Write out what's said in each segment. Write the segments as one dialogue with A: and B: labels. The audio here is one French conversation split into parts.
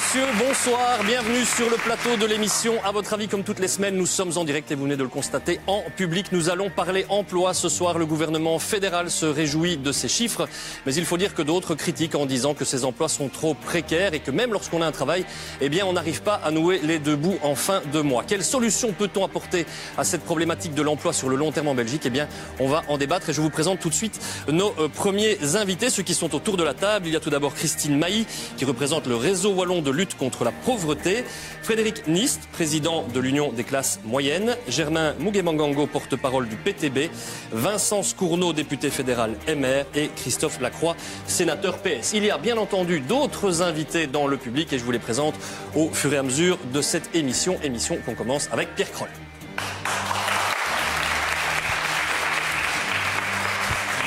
A: messieurs, bonsoir, bienvenue sur le plateau de l'émission. À votre avis, comme toutes les semaines, nous sommes en direct et vous venez de le constater en public. Nous allons parler emploi ce soir. Le gouvernement fédéral se réjouit de ces chiffres, mais il faut dire que d'autres critiquent en disant que ces emplois sont trop précaires et que même lorsqu'on a un travail, eh bien, on n'arrive pas à nouer les deux bouts en fin de mois. Quelle solution peut-on apporter à cette problématique de l'emploi sur le long terme en Belgique? Eh bien, on va en débattre et je vous présente tout de suite nos premiers invités, ceux qui sont autour de la table. Il y a tout d'abord Christine Mailly, qui représente le réseau wallon de lutte contre la pauvreté, Frédéric Nist, président de l'Union des classes moyennes, Germain Mugemangango, porte-parole du PTB, Vincent Scourneau, député fédéral MR et Christophe Lacroix, sénateur PS. Il y a bien entendu d'autres invités dans le public et je vous les présente au fur et à mesure de cette émission qu'on commence avec Pierre Kroll.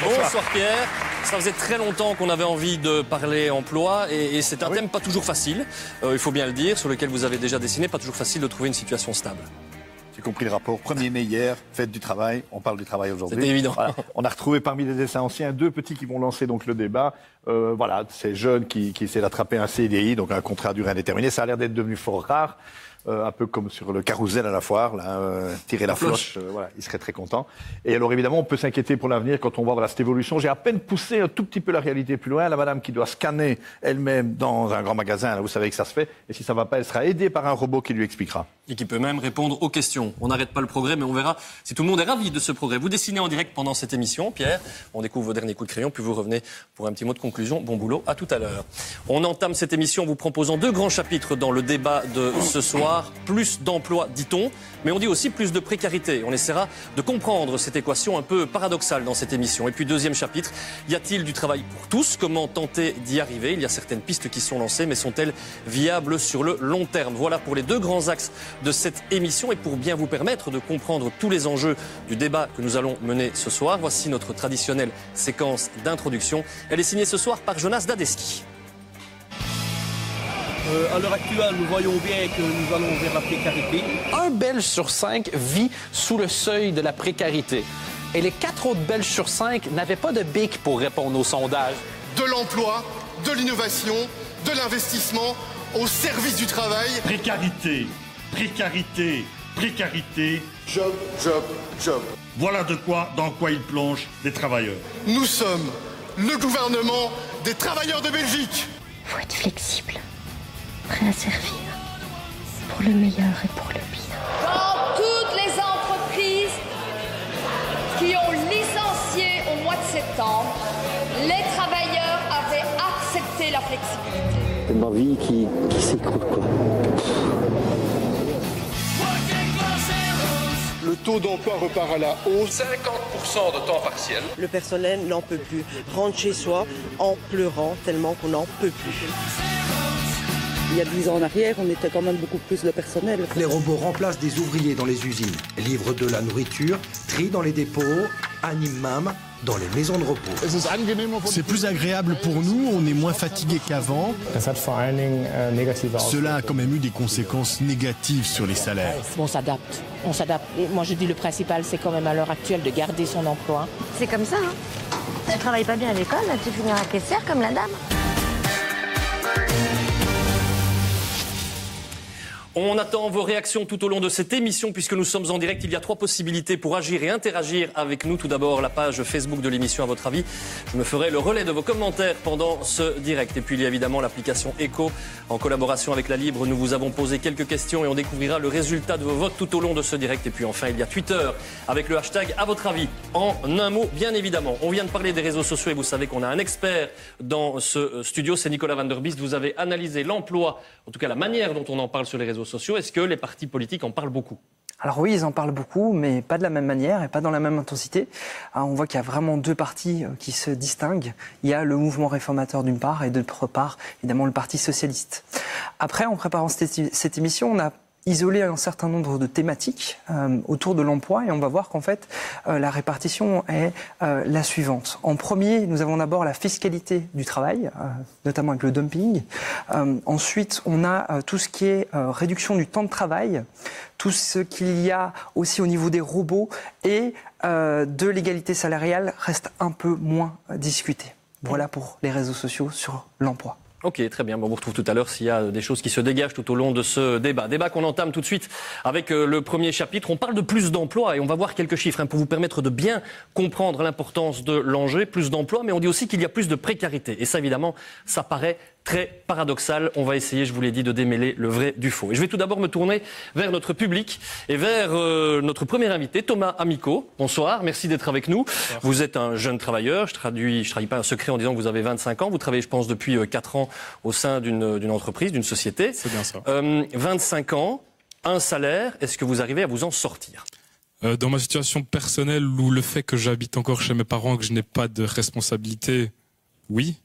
A: Bonsoir Pierre. Ça faisait très longtemps qu'on avait envie de parler emploi et c'est un thème pas toujours facile, il faut bien le dire, sur lequel vous avez déjà dessiné, pas toujours facile de trouver une situation stable.
B: J'ai compris le rapport. 1er mai hier, fête du travail, on parle du travail aujourd'hui.
A: C'était évident.
B: Voilà. On a retrouvé parmi les dessins anciens 2 petits qui vont lancer donc le débat. Voilà, ces jeunes qui essaient d'attraper un CDI, donc un contrat à durée indéterminée. Ça a l'air d'être devenu fort rare. Un peu comme sur le carrousel à la foire, là, tirer la floche, voilà, il serait très content. Et alors évidemment, on peut s'inquiéter pour l'avenir quand on voit voilà, cette évolution. J'ai à peine poussé un tout petit peu la réalité plus loin. La madame qui doit scanner elle-même dans un grand magasin, là, vous savez que ça se fait. Et si ça ne va pas, elle sera aidée par un robot qui lui expliquera.
A: Et qui peut même répondre aux questions. On n'arrête pas le progrès, mais on verra si tout le monde est ravi de ce progrès. Vous dessinez en direct pendant cette émission, Pierre. On découvre vos derniers coups de crayon, puis vous revenez pour un petit mot de conclusion. Bon boulot, à tout à l'heure. On entame cette émission en vous proposant 2 grands chapitres dans le débat de ce soir. Plus d'emploi, dit-on, mais on dit aussi plus de précarité. On essaiera de comprendre cette équation un peu paradoxale dans cette émission. Et puis 2e chapitre, y a-t-il du travail pour tous? Comment tenter d'y arriver? Il y a certaines pistes qui sont lancées, mais sont-elles viables sur le long terme? Voilà pour les 2 grands axes de cette émission. Et pour bien vous permettre de comprendre tous les enjeux du débat que nous allons mener ce soir, voici notre traditionnelle séquence d'introduction. Elle est signée ce soir par Jonas Dadeski.
C: À l'heure actuelle, nous voyons bien que nous allons vers la précarité.
D: Un Belge sur 5 vit sous le seuil de la précarité. Et les 4 autres Belges sur 5 n'avaient pas de bic pour répondre au sondage.
E: De l'emploi, de l'innovation, de l'investissement au service du travail.
F: Précarité, précarité, précarité.
E: Job, job, job.
F: Voilà dans quoi ils plongent les travailleurs.
E: Nous sommes le gouvernement des travailleurs de Belgique.
G: Faut être flexible. Prêt à servir pour le meilleur et pour le pire.
H: Dans toutes les entreprises qui ont licencié au mois de septembre, les travailleurs avaient accepté la flexibilité.
I: C'est ma vie qui s'écroule, quoi.
E: Le taux d'emploi repart à la hausse.
D: 50% de temps partiel.
J: Le personnel n'en peut plus. Rentre chez soi en pleurant tellement qu'on n'en peut plus.
K: Il y a 10 ans en arrière, on était quand même beaucoup plus de personnel.
L: Les robots remplacent des ouvriers dans les usines, livrent de la nourriture, trient dans les dépôts, animent même dans les maisons de repos.
M: C'est plus agréable pour nous, on est moins fatigué qu'avant. Cela a quand même eu des conséquences négatives sur les salaires.
N: On s'adapte. Et moi je dis le principal, c'est quand même à l'heure actuelle de garder son emploi.
G: C'est comme ça, hein. Tu travailles pas bien à l'école, tu finiras caissière comme la dame.
A: On attend vos réactions tout au long de cette émission puisque nous sommes en direct. Il y a 3 possibilités pour agir et interagir avec nous. Tout d'abord, la page Facebook de l'émission, à votre avis. Je me ferai le relais de vos commentaires pendant ce direct. Et puis, il y a évidemment l'application Echo. En collaboration avec La Libre, nous vous avons posé quelques questions et on découvrira le résultat de vos votes tout au long de ce direct. Et puis enfin, il y a Twitter avec le hashtag à votre avis. En un mot, bien évidemment. On vient de parler des réseaux sociaux et vous savez qu'on a un expert dans ce studio. C'est Nicolas Van Der Biest. Vous avez analysé l'emploi, en tout cas la manière dont on en parle sur les réseaux sociaux. Est-ce que les partis politiques en parlent beaucoup?
O: Alors oui, ils en parlent beaucoup, mais pas de la même manière et pas dans la même intensité. On voit qu'il y a vraiment 2 partis qui se distinguent. Il y a le mouvement réformateur d'une part et d'autre part, évidemment, le Parti socialiste. Après, en préparant cette émission, on a isolé un certain nombre de thématiques autour de l'emploi et on va voir qu'en fait la répartition est la suivante. En premier, nous avons d'abord la fiscalité du travail, notamment avec le dumping. Ensuite, on a tout ce qui est réduction du temps de travail, tout ce qu'il y a aussi au niveau des robots et de l'égalité salariale reste un peu moins discuté. Voilà pour les réseaux sociaux sur l'emploi.
A: Ok, très bien. Bon, on vous retrouve tout à l'heure s'il y a des choses qui se dégagent tout au long de ce débat. Débat qu'on entame tout de suite avec le premier chapitre. On parle de plus d'emplois et on va voir quelques chiffres pour vous permettre de bien comprendre l'importance de l'enjeu. Plus d'emplois, mais on dit aussi qu'il y a plus de précarité. Et ça, évidemment, ça paraît très paradoxal. On va essayer, je vous l'ai dit, de démêler le vrai du faux. Et je vais tout d'abord me tourner vers notre public et vers notre premier invité, Thomas Amico. Bonsoir, merci d'être avec nous. Bonsoir. Vous êtes un jeune travailleur. Je trahis pas un secret en disant que vous avez 25 ans. Vous travaillez, je pense, depuis 4 ans au sein d'une entreprise, d'une société.
P: C'est bien ça.
A: 25 ans, un salaire. Est-ce que vous arrivez à vous en sortir ?
P: Dans ma situation personnelle, où le fait que j'habite encore chez mes parents, que je n'ai pas de responsabilité, oui.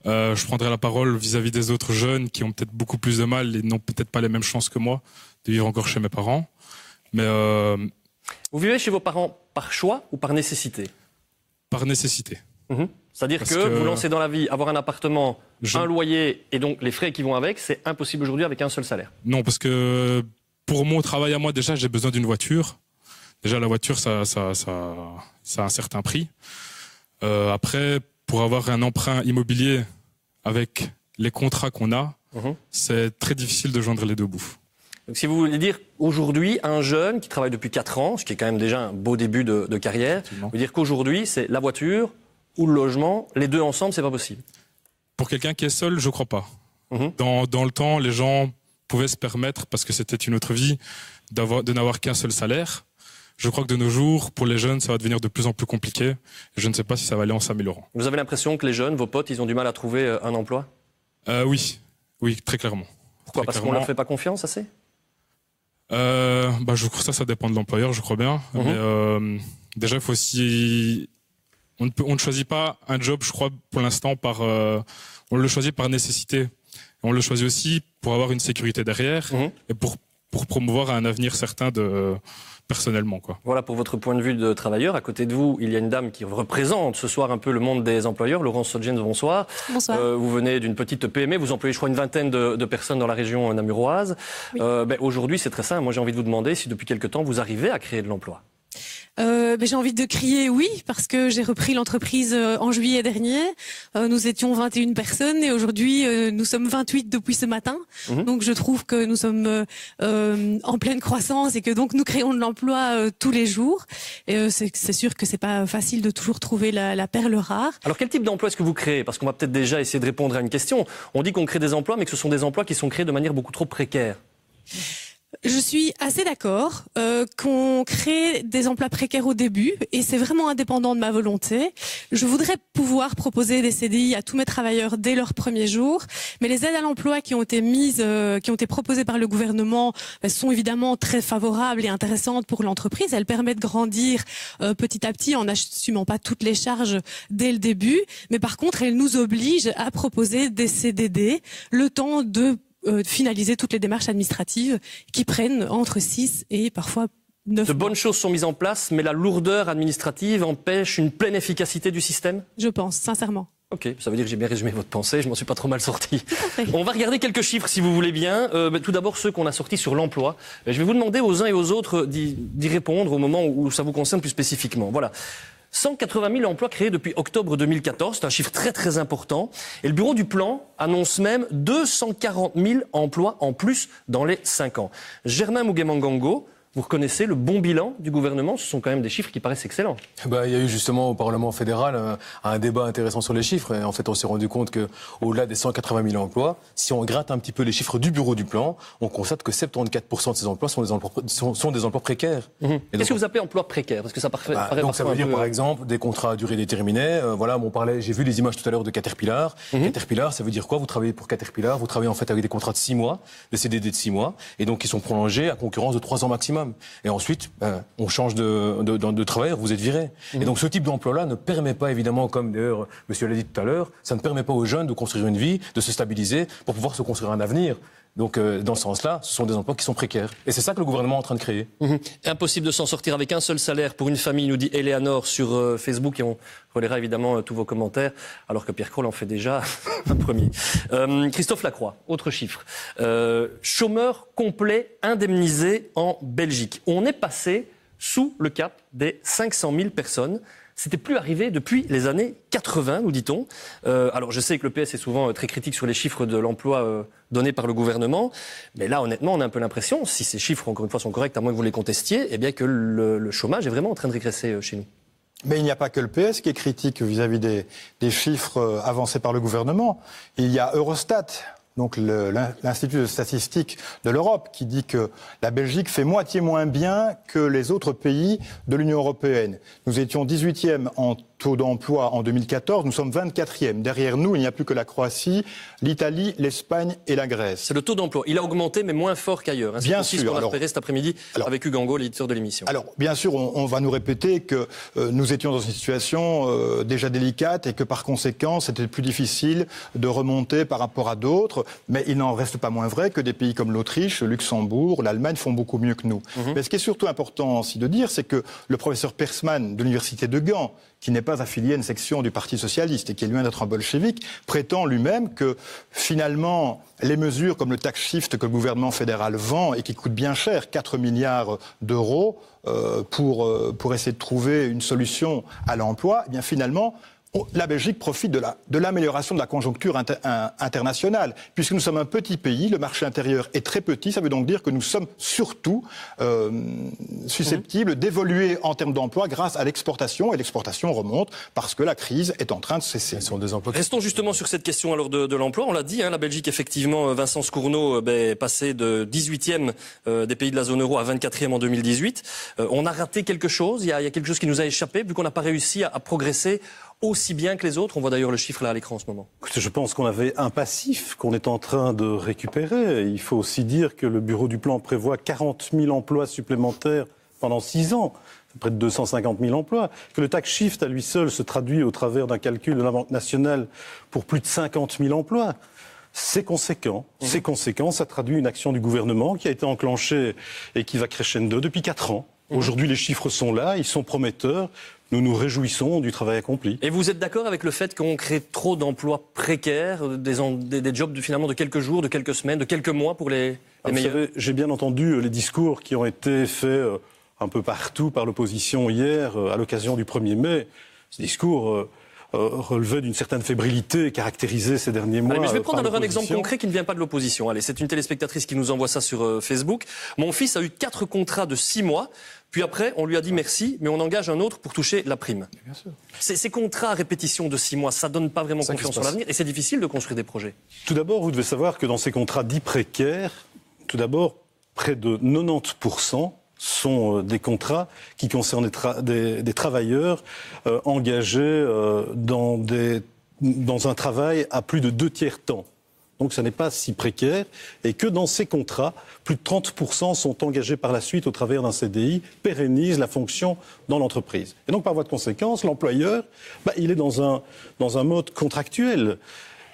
P: Je prendrai la parole vis-à-vis des autres jeunes qui ont peut-être beaucoup plus de mal et n'ont peut-être pas les mêmes chances que moi de vivre encore chez mes parents. Mais
A: vous vivez chez vos parents par choix ou par nécessité ?
P: Par nécessité.
A: C'est-à-dire que vous lancez dans la vie, avoir un appartement, un loyer et donc les frais qui vont avec, c'est impossible aujourd'hui avec un seul salaire.
P: Non, parce que pour mon travail à moi, déjà, j'ai besoin d'une voiture. Déjà, la voiture, ça a un certain prix. Après, pour avoir un emprunt immobilier avec les contrats qu'on a, c'est très difficile de joindre les deux bouts.
A: Donc, si vous voulez dire, aujourd'hui, un jeune qui travaille depuis 4 ans, ce qui est quand même déjà un beau début de carrière, vous dire qu'aujourd'hui, c'est la voiture ou le logement, les deux ensemble, c'est pas possible.
P: Pour quelqu'un qui est seul, je crois pas. Dans le temps, les gens pouvaient se permettre, parce que c'était une autre vie, de n'avoir qu'un seul salaire. Je crois que de nos jours, pour les jeunes, ça va devenir de plus en plus compliqué. Je ne sais pas si ça va aller en s'améliorant.
A: Vous avez l'impression que les jeunes, vos potes, ils ont du mal à trouver un emploi ?
P: Oui, très clairement.
A: Pourquoi ? Parce qu'on leur fait pas confiance assez ?
P: Je crois que ça dépend de l'employeur, je crois bien. Mais déjà, il faut aussi... On ne choisit pas un job, je crois, pour l'instant, on le choisit par nécessité. On le choisit aussi pour avoir une sécurité derrière et pour promouvoir un avenir certain personnellement, quoi.
A: Voilà pour votre point de vue de travailleur. À côté de vous, il y a une dame qui représente ce soir un peu le monde des employeurs. Laurence Sodjens, bonsoir.
Q: Bonsoir.
A: Vous venez d'une petite PME, vous employez, je crois, une vingtaine de personnes dans la région namuroise. Oui. Aujourd'hui, c'est très simple. Moi, j'ai envie de vous demander si depuis quelque temps, vous arrivez à créer de l'emploi.
Q: J'ai envie de crier oui, parce que j'ai repris l'entreprise en juillet dernier. Nous étions 21 personnes et aujourd'hui, nous sommes 28 depuis ce matin. Donc je trouve que nous sommes en pleine croissance et que donc nous créons de l'emploi tous les jours. Et c'est sûr que c'est pas facile de toujours trouver la perle rare.
A: Alors quel type d'emploi est-ce que vous créez ? Parce qu'on va peut-être déjà essayer de répondre à une question. On dit qu'on crée des emplois, mais que ce sont des emplois qui sont créés de manière beaucoup trop précaire.
Q: Je suis assez d'accord qu'on crée des emplois précaires au début et c'est vraiment indépendant de ma volonté. Je voudrais pouvoir proposer des CDI à tous mes travailleurs dès leur premier jour, mais les aides à l'emploi qui ont été proposées par le gouvernement sont évidemment très favorables et intéressantes pour l'entreprise. Elles permettent de grandir petit à petit en n'assumant pas toutes les charges dès le début, mais par contre elles nous obligent à proposer des CDD le temps de finaliser toutes les démarches administratives qui prennent entre 6 et parfois 9 mois.
A: De bonnes choses sont mises en place, mais la lourdeur administrative empêche une pleine efficacité du système ? Je
Q: pense, sincèrement.
A: Ok, ça veut dire que j'ai bien résumé votre pensée, je m'en suis pas trop mal sorti. On va regarder quelques chiffres si vous voulez bien. Tout d'abord ceux qu'on a sortis sur l'emploi. Je vais vous demander aux uns et aux autres d'y répondre au moment où ça vous concerne plus spécifiquement. Voilà. 180 000 emplois créés depuis octobre 2014, c'est un chiffre très très important. Et le bureau du plan annonce même 240 000 emplois en plus dans les 5 ans. Germain Mugemangango, vous reconnaissez le bon bilan du gouvernement ? Ce sont quand même des chiffres qui paraissent excellents.
R: Il y a eu justement au Parlement fédéral un débat intéressant sur les chiffres. Et en fait, on s'est rendu compte qu'au-delà des 180 000 emplois, si on gratte un petit peu les chiffres du bureau du plan, on constate que 74% de ces emplois sont des emplois précaires.
A: Qu'est-ce que vous appelez emploi précaire ? Parce que ça paraît
R: donc ça veut dire par exemple des contrats à durée déterminée. J'ai vu les images tout à l'heure de Caterpillar. Caterpillar, ça veut dire quoi ? Vous travaillez pour Caterpillar, vous travaillez en fait avec des contrats de 6 mois, des CDD de 6 mois, et donc qui sont prolongés à concurrence de 3 ans maximum. Et ensuite, on change de travailleur, vous êtes viré. Et donc ce type d'emploi-là ne permet pas, évidemment, comme d'ailleurs monsieur l'a dit tout à l'heure, ça ne permet pas aux jeunes de construire une vie, de se stabiliser pour pouvoir se construire un avenir. Donc dans ce sens-là, ce sont des emplois qui sont précaires. Et c'est ça que le gouvernement est en train de créer.
A: Impossible de s'en sortir avec un seul salaire pour une famille, nous dit Eleanor sur Facebook, et on relaiera évidemment tous vos commentaires, alors que Pierre Kroll en fait déjà un premier. Christophe Lacroix, autre chiffre. Chômeurs complets indemnisés en Belgique. On est passé sous le cap des 500 000 personnes. C'était plus arrivé depuis les années 80, nous dit-on. Alors je sais que le PS est souvent très critique sur les chiffres de l'emploi donnés par le gouvernement, mais là honnêtement on a un peu l'impression, si ces chiffres encore une fois sont corrects, à moins que vous les contestiez, eh bien que le chômage est vraiment en train de régresser chez nous.
S: Mais il n'y a pas que le PS qui est critique vis-à-vis des chiffres avancés par le gouvernement. Il y a Eurostat, donc l'Institut de statistique de l'Europe, qui dit que la Belgique fait moitié moins bien que les autres pays de l'Union européenne. Nous étions 18e en taux d'emploi en 2014, nous sommes 24e. Derrière nous, il n'y a plus que la Croatie, l'Italie, l'Espagne et la Grèce.
A: C'est le taux d'emploi. Il a augmenté, mais moins fort qu'ailleurs. Hein.
S: Bien
A: sûr.
S: C'est
A: ce qu'on a repéré cet après-midi avec Hugues Angot, l'éditeur de l'émission.
S: Alors, bien sûr, on va nous répéter que nous étions dans une situation déjà délicate et que par conséquent, c'était plus difficile de remonter par rapport à d'autres. Mais il n'en reste pas moins vrai que des pays comme l'Autriche, le Luxembourg, l'Allemagne font beaucoup mieux que nous. Mais ce qui est surtout important aussi de dire, c'est que le professeur Persman de l'Université de Gand, qui n'est pas affilié à une section du Parti socialiste et qui est loin d'être un bolchevique, prétend lui-même que finalement les mesures comme le tax shift que le gouvernement fédéral vend et qui coûte bien cher, 4 milliards d'euros pour essayer de trouver une solution à l'emploi, eh bien finalement la Belgique profite de l'amélioration de la conjoncture internationale. Puisque nous sommes un petit pays, le marché intérieur est très petit, ça veut donc dire que nous sommes surtout susceptibles d'évoluer en termes d'emploi grâce à l'exportation. Et l'exportation remonte parce que la crise est en train de cesser.
A: Restons justement sur cette question alors de l'emploi. On l'a dit, hein, la Belgique, effectivement, Vincent Scourneau est passé de 18e des pays de la zone euro à 24e en 2018. On a raté quelque chose, il y a quelque chose qui nous a échappé, vu qu'on n'a pas réussi à progresser aussi bien que les autres. On voit d'ailleurs le chiffre là à l'écran en ce moment.
T: Écoutez, je pense qu'on avait un passif qu'on est en train de récupérer. Il faut aussi dire que le Bureau du Plan prévoit 40 000 emplois supplémentaires pendant 6 ans. C'est près de 250 000 emplois. Que le tax shift à lui seul se traduit au travers d'un calcul de la Banque nationale pour plus de 50 000 emplois. C'est conséquent. C'est conséquent. Ça traduit une action du gouvernement qui a été enclenchée et qui va crescendo depuis 4 ans. Aujourd'hui, les chiffres sont là, ils sont prometteurs. Nous nous réjouissons du travail accompli.
A: Et vous êtes d'accord avec le fait qu'on crée trop d'emplois précaires, des jobs finalement de quelques jours, de quelques semaines, de quelques mois pour les meilleurs?
T: Vous savez, j'ai bien entendu les discours qui ont été faits un peu partout par l'opposition hier à l'occasion du 1er mai. Ces discours relevaient d'une certaine fébrilité caractérisée ces derniers mois.
A: Allez, mais je vais prendre alors un exemple concret qui ne vient pas de l'opposition. Allez, c'est une téléspectatrice qui nous envoie ça sur Facebook. Mon fils a eu 4 contrats de 6 mois. Puis après, on lui a dit merci, mais on engage un autre pour toucher la prime. Bien sûr. Ces contrats à répétition de 6 mois, ça donne pas vraiment confiance en l'avenir et c'est difficile de construire des projets.
T: Tout d'abord, vous devez savoir que dans ces contrats dits précaires, tout d'abord, près de 90% sont des contrats qui concernent des travailleurs engagés dans un travail à plus de 2/3 temps. Donc ça n'est pas si précaire, et que dans ces contrats, plus de 30% sont engagés par la suite au travers d'un CDI, pérennisent la fonction dans l'entreprise. Et donc par voie de conséquence, l'employeur, il est dans un mode contractuel.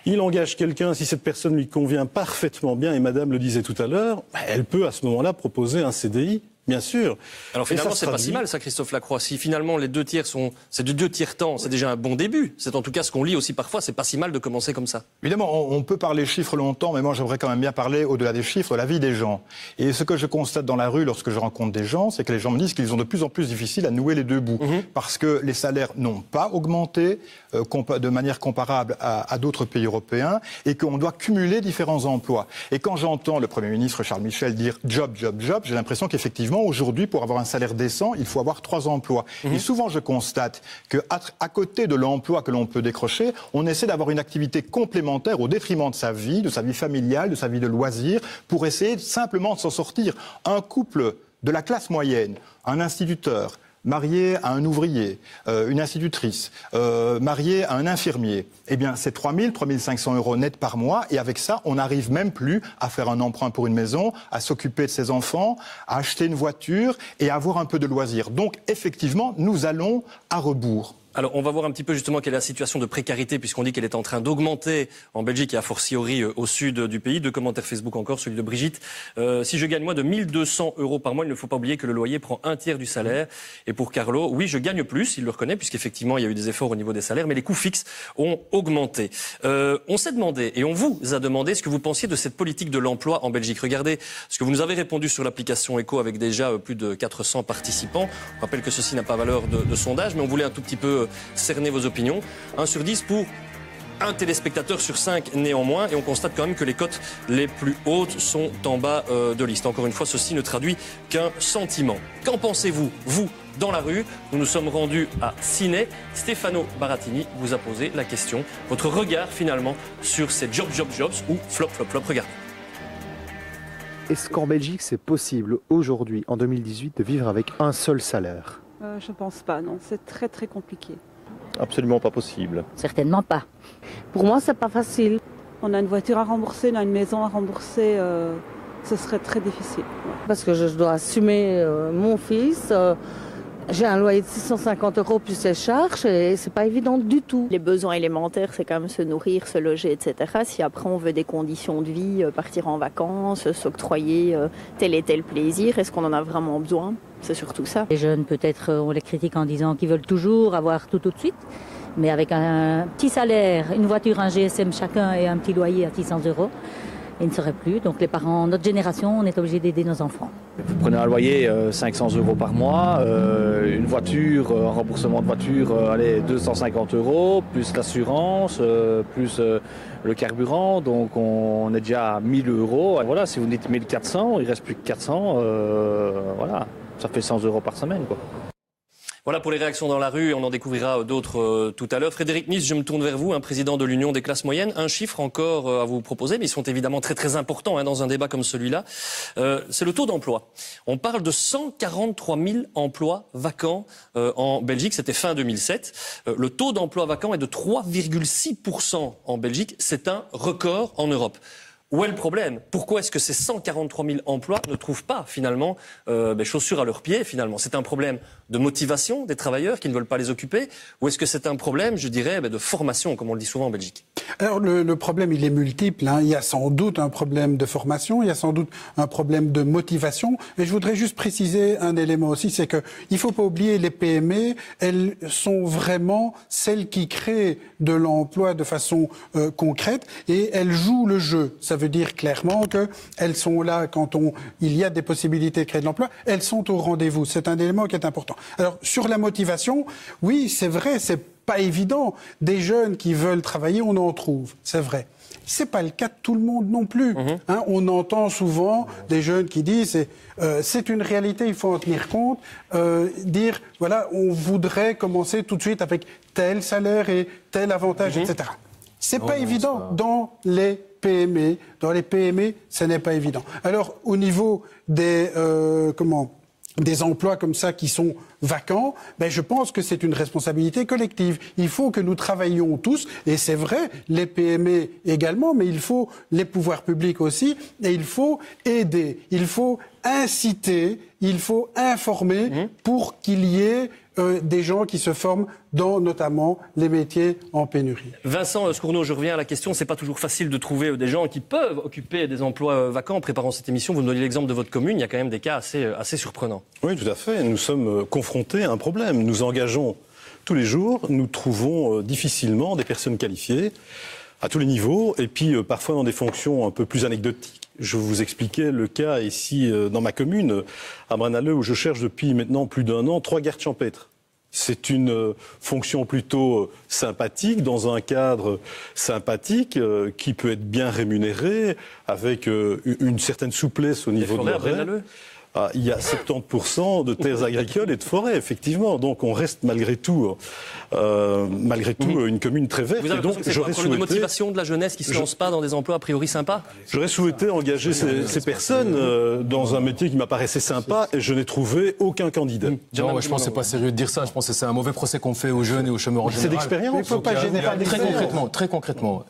T: Il engage quelqu'un, si cette personne lui convient parfaitement bien, et Madame le disait tout à l'heure, elle peut à ce moment-là proposer un CDI. Bien sûr.
A: Alors finalement, c'est pas si mal ça, Christophe Lacroix. Si finalement les 2/3 c'est du 2/3 temps, c'est déjà un bon début. C'est en tout cas ce qu'on lit aussi parfois. C'est pas si mal de commencer comme ça.
S: Évidemment, on peut parler chiffres longtemps, mais moi j'aimerais quand même bien parler au-delà des chiffres, de la vie des gens. Et ce que je constate dans la rue lorsque je rencontre des gens, c'est que les gens me disent qu'ils ont de plus en plus difficile à nouer les deux bouts, parce que les salaires n'ont pas augmenté de manière comparable à d'autres pays européens, et qu'on doit cumuler différents emplois. Et quand j'entends le Premier ministre Charles Michel dire job, job, job, j'ai l'impression qu'effectivement aujourd'hui, pour avoir un salaire décent, il faut avoir 3 emplois. Et souvent, je constate qu'à côté de l'emploi que l'on peut décrocher, on essaie d'avoir une activité complémentaire au détriment de sa vie familiale, de sa vie de loisirs, pour essayer simplement de s'en sortir. Un couple de la classe moyenne, un instituteur, marié à un ouvrier, une institutrice, marié à un infirmier, eh bien c'est 3 000, 3 500 euros net par mois, et avec ça, on n'arrive même plus à faire un emprunt pour une maison, à s'occuper de ses enfants, à acheter une voiture et à avoir un peu de loisirs. Donc effectivement, nous allons à rebours.
A: Alors, on va voir un petit peu justement quelle est la situation de précarité, puisqu'on dit qu'elle est en train d'augmenter en Belgique et a fortiori au sud du pays. 2 commentaires Facebook encore, celui de Brigitte. Si je gagne moins de 1 200 € par mois, il ne faut pas oublier que le loyer prend 1/3 du salaire. Et pour Carlo, oui, je gagne plus, il le reconnaît, puisqu'effectivement, il y a eu des efforts au niveau des salaires, mais les coûts fixes ont augmenté. On s'est demandé, et on vous a demandé, ce que vous pensiez de cette politique de l'emploi en Belgique. Regardez ce que vous nous avez répondu sur l'application Echo avec déjà plus de 400 participants. Je rappelle que ceci n'a pas valeur de sondage, mais on voulait un tout petit peu cerner vos opinions. 1 sur 10 pour 1 téléspectateur sur 5 néanmoins, et on constate quand même que les cotes les plus hautes sont en bas de liste. Encore une fois, ceci ne traduit qu'un sentiment. Qu'en pensez-vous, vous, dans la rue? Nous nous sommes rendus à Ciné. Stefano Barattini vous a posé la question. Votre regard finalement sur ces jobs ou flop. Regardez.
U: Est-ce qu'en Belgique c'est possible aujourd'hui, en 2018, de vivre avec un seul salaire?
K: Je pense pas, non. C'est très très compliqué.
U: Absolument pas possible.
V: Certainement pas. Pour moi, c'est pas facile.
K: On a une voiture à rembourser, on a une maison à rembourser, ce serait très difficile.
V: Parce que je dois assumer mon fils. J'ai un loyer de 650 € plus ses charges et c'est pas évident du tout.
W: Les besoins élémentaires, c'est quand même se nourrir, se loger, etc. Si après on veut des conditions de vie, partir en vacances, s'octroyer tel et tel plaisir, est-ce qu'on en a vraiment besoin? C'est surtout ça.
V: Les jeunes, peut-être, on les critique en disant qu'ils veulent toujours avoir tout de suite. Mais avec un petit salaire, une voiture, un GSM chacun et un petit loyer à 600 €, ils ne seraient plus. Donc les parents, notre génération, on est obligé d'aider nos enfants.
X: Vous prenez un loyer 500 € par mois, une voiture, un remboursement de voiture, 250 €, plus l'assurance, plus le carburant. Donc on est déjà à 1 000 €. Et voilà, si vous dites 1 400, il ne reste plus que 400. Voilà, ça fait 100 € par semaine, quoi.
A: Voilà pour les réactions dans la rue, on en découvrira d'autres tout à l'heure. Frédéric Nice, je me tourne vers vous, président de l'Union des classes moyennes. Un chiffre encore à vous proposer, mais ils sont évidemment très très importants dans un débat comme celui-là. C'est le taux d'emploi. On parle de 143 000 emplois vacants en Belgique, c'était fin 2007. Le taux d'emploi vacant est de 3,6% en Belgique, c'est un record en Europe. Où est le problème? Pourquoi est-ce que ces 143 000 emplois ne trouvent pas finalement chaussures à leurs pieds finalement? C'est un problème de motivation des travailleurs qui ne veulent pas les occuper? Ou est-ce que c'est un problème, je dirais, de formation, comme on le dit souvent en Belgique?
Y: Alors le problème, il est multiple. Il y a sans doute un problème de formation, il y a sans doute un problème de motivation. Mais je voudrais juste préciser un élément aussi, c'est qu'il ne faut pas oublier les PME, elles sont vraiment celles qui créent de l'emploi de façon concrète et elles jouent le jeu. Ça veut dire clairement qu'elles sont là quand il y a des possibilités de créer de l'emploi, elles sont au rendez-vous. C'est un élément qui est important. Alors, sur la motivation, oui, c'est vrai, c'est pas évident. Des jeunes qui veulent travailler, on en trouve, c'est vrai. C'est pas le cas de tout le monde non plus. On entend souvent des jeunes qui disent c'est une réalité, il faut en tenir compte, dire voilà, on voudrait commencer tout de suite avec tel salaire et tel avantage, etc. C'est pas évident dans les PME. Dans les PME, ce n'est pas évident. Alors, au niveau des emplois comme ça qui sont vacants, je pense que c'est une responsabilité collective. Il faut que nous travaillions tous, et c'est vrai, les PME également, mais il faut les pouvoirs publics aussi, et il faut aider, il faut inciter, il faut informer pour qu'il y ait des gens qui se forment dans notamment les métiers en pénurie.
A: Vincent Scourneau, je reviens à la question. C'est pas toujours facile de trouver des gens qui peuvent occuper des emplois vacants. En préparant cette émission, vous me donnez l'exemple de votre commune. Il y a quand même des cas assez surprenants.
T: Oui, tout à fait. Nous sommes confrontés à un problème. Nous engageons tous les jours. Nous trouvons difficilement des personnes qualifiées à tous les niveaux et puis parfois dans des fonctions un peu plus anecdotiques. Je vous expliquais le cas ici dans ma commune, à Branaleu, où je cherche depuis maintenant plus d'1 an 3 gardes champêtres. C'est une fonction plutôt sympathique, dans un cadre sympathique, qui peut être bien rémunéré, avec une certaine souplesse au niveau de l'horaire. Il y a 70% de terres agricoles et de forêts, effectivement. Donc on reste malgré tout une commune très verte.
A: Vous avez l'impression que c'est un problème de motivation de la jeunesse qui ne se lance pas dans des emplois a priori sympas?
T: J'aurais souhaité engager ces personnes dans un métier qui m'apparaissait sympa et je n'ai trouvé aucun candidat.
R: Non, je pense que c'est pas sérieux de dire ça. Je pense que c'est un mauvais procès qu'on fait aux jeunes et aux chômeurs en général.
T: C'est d'expérience.
R: Il ne faut pas généraliser. Très concrètement.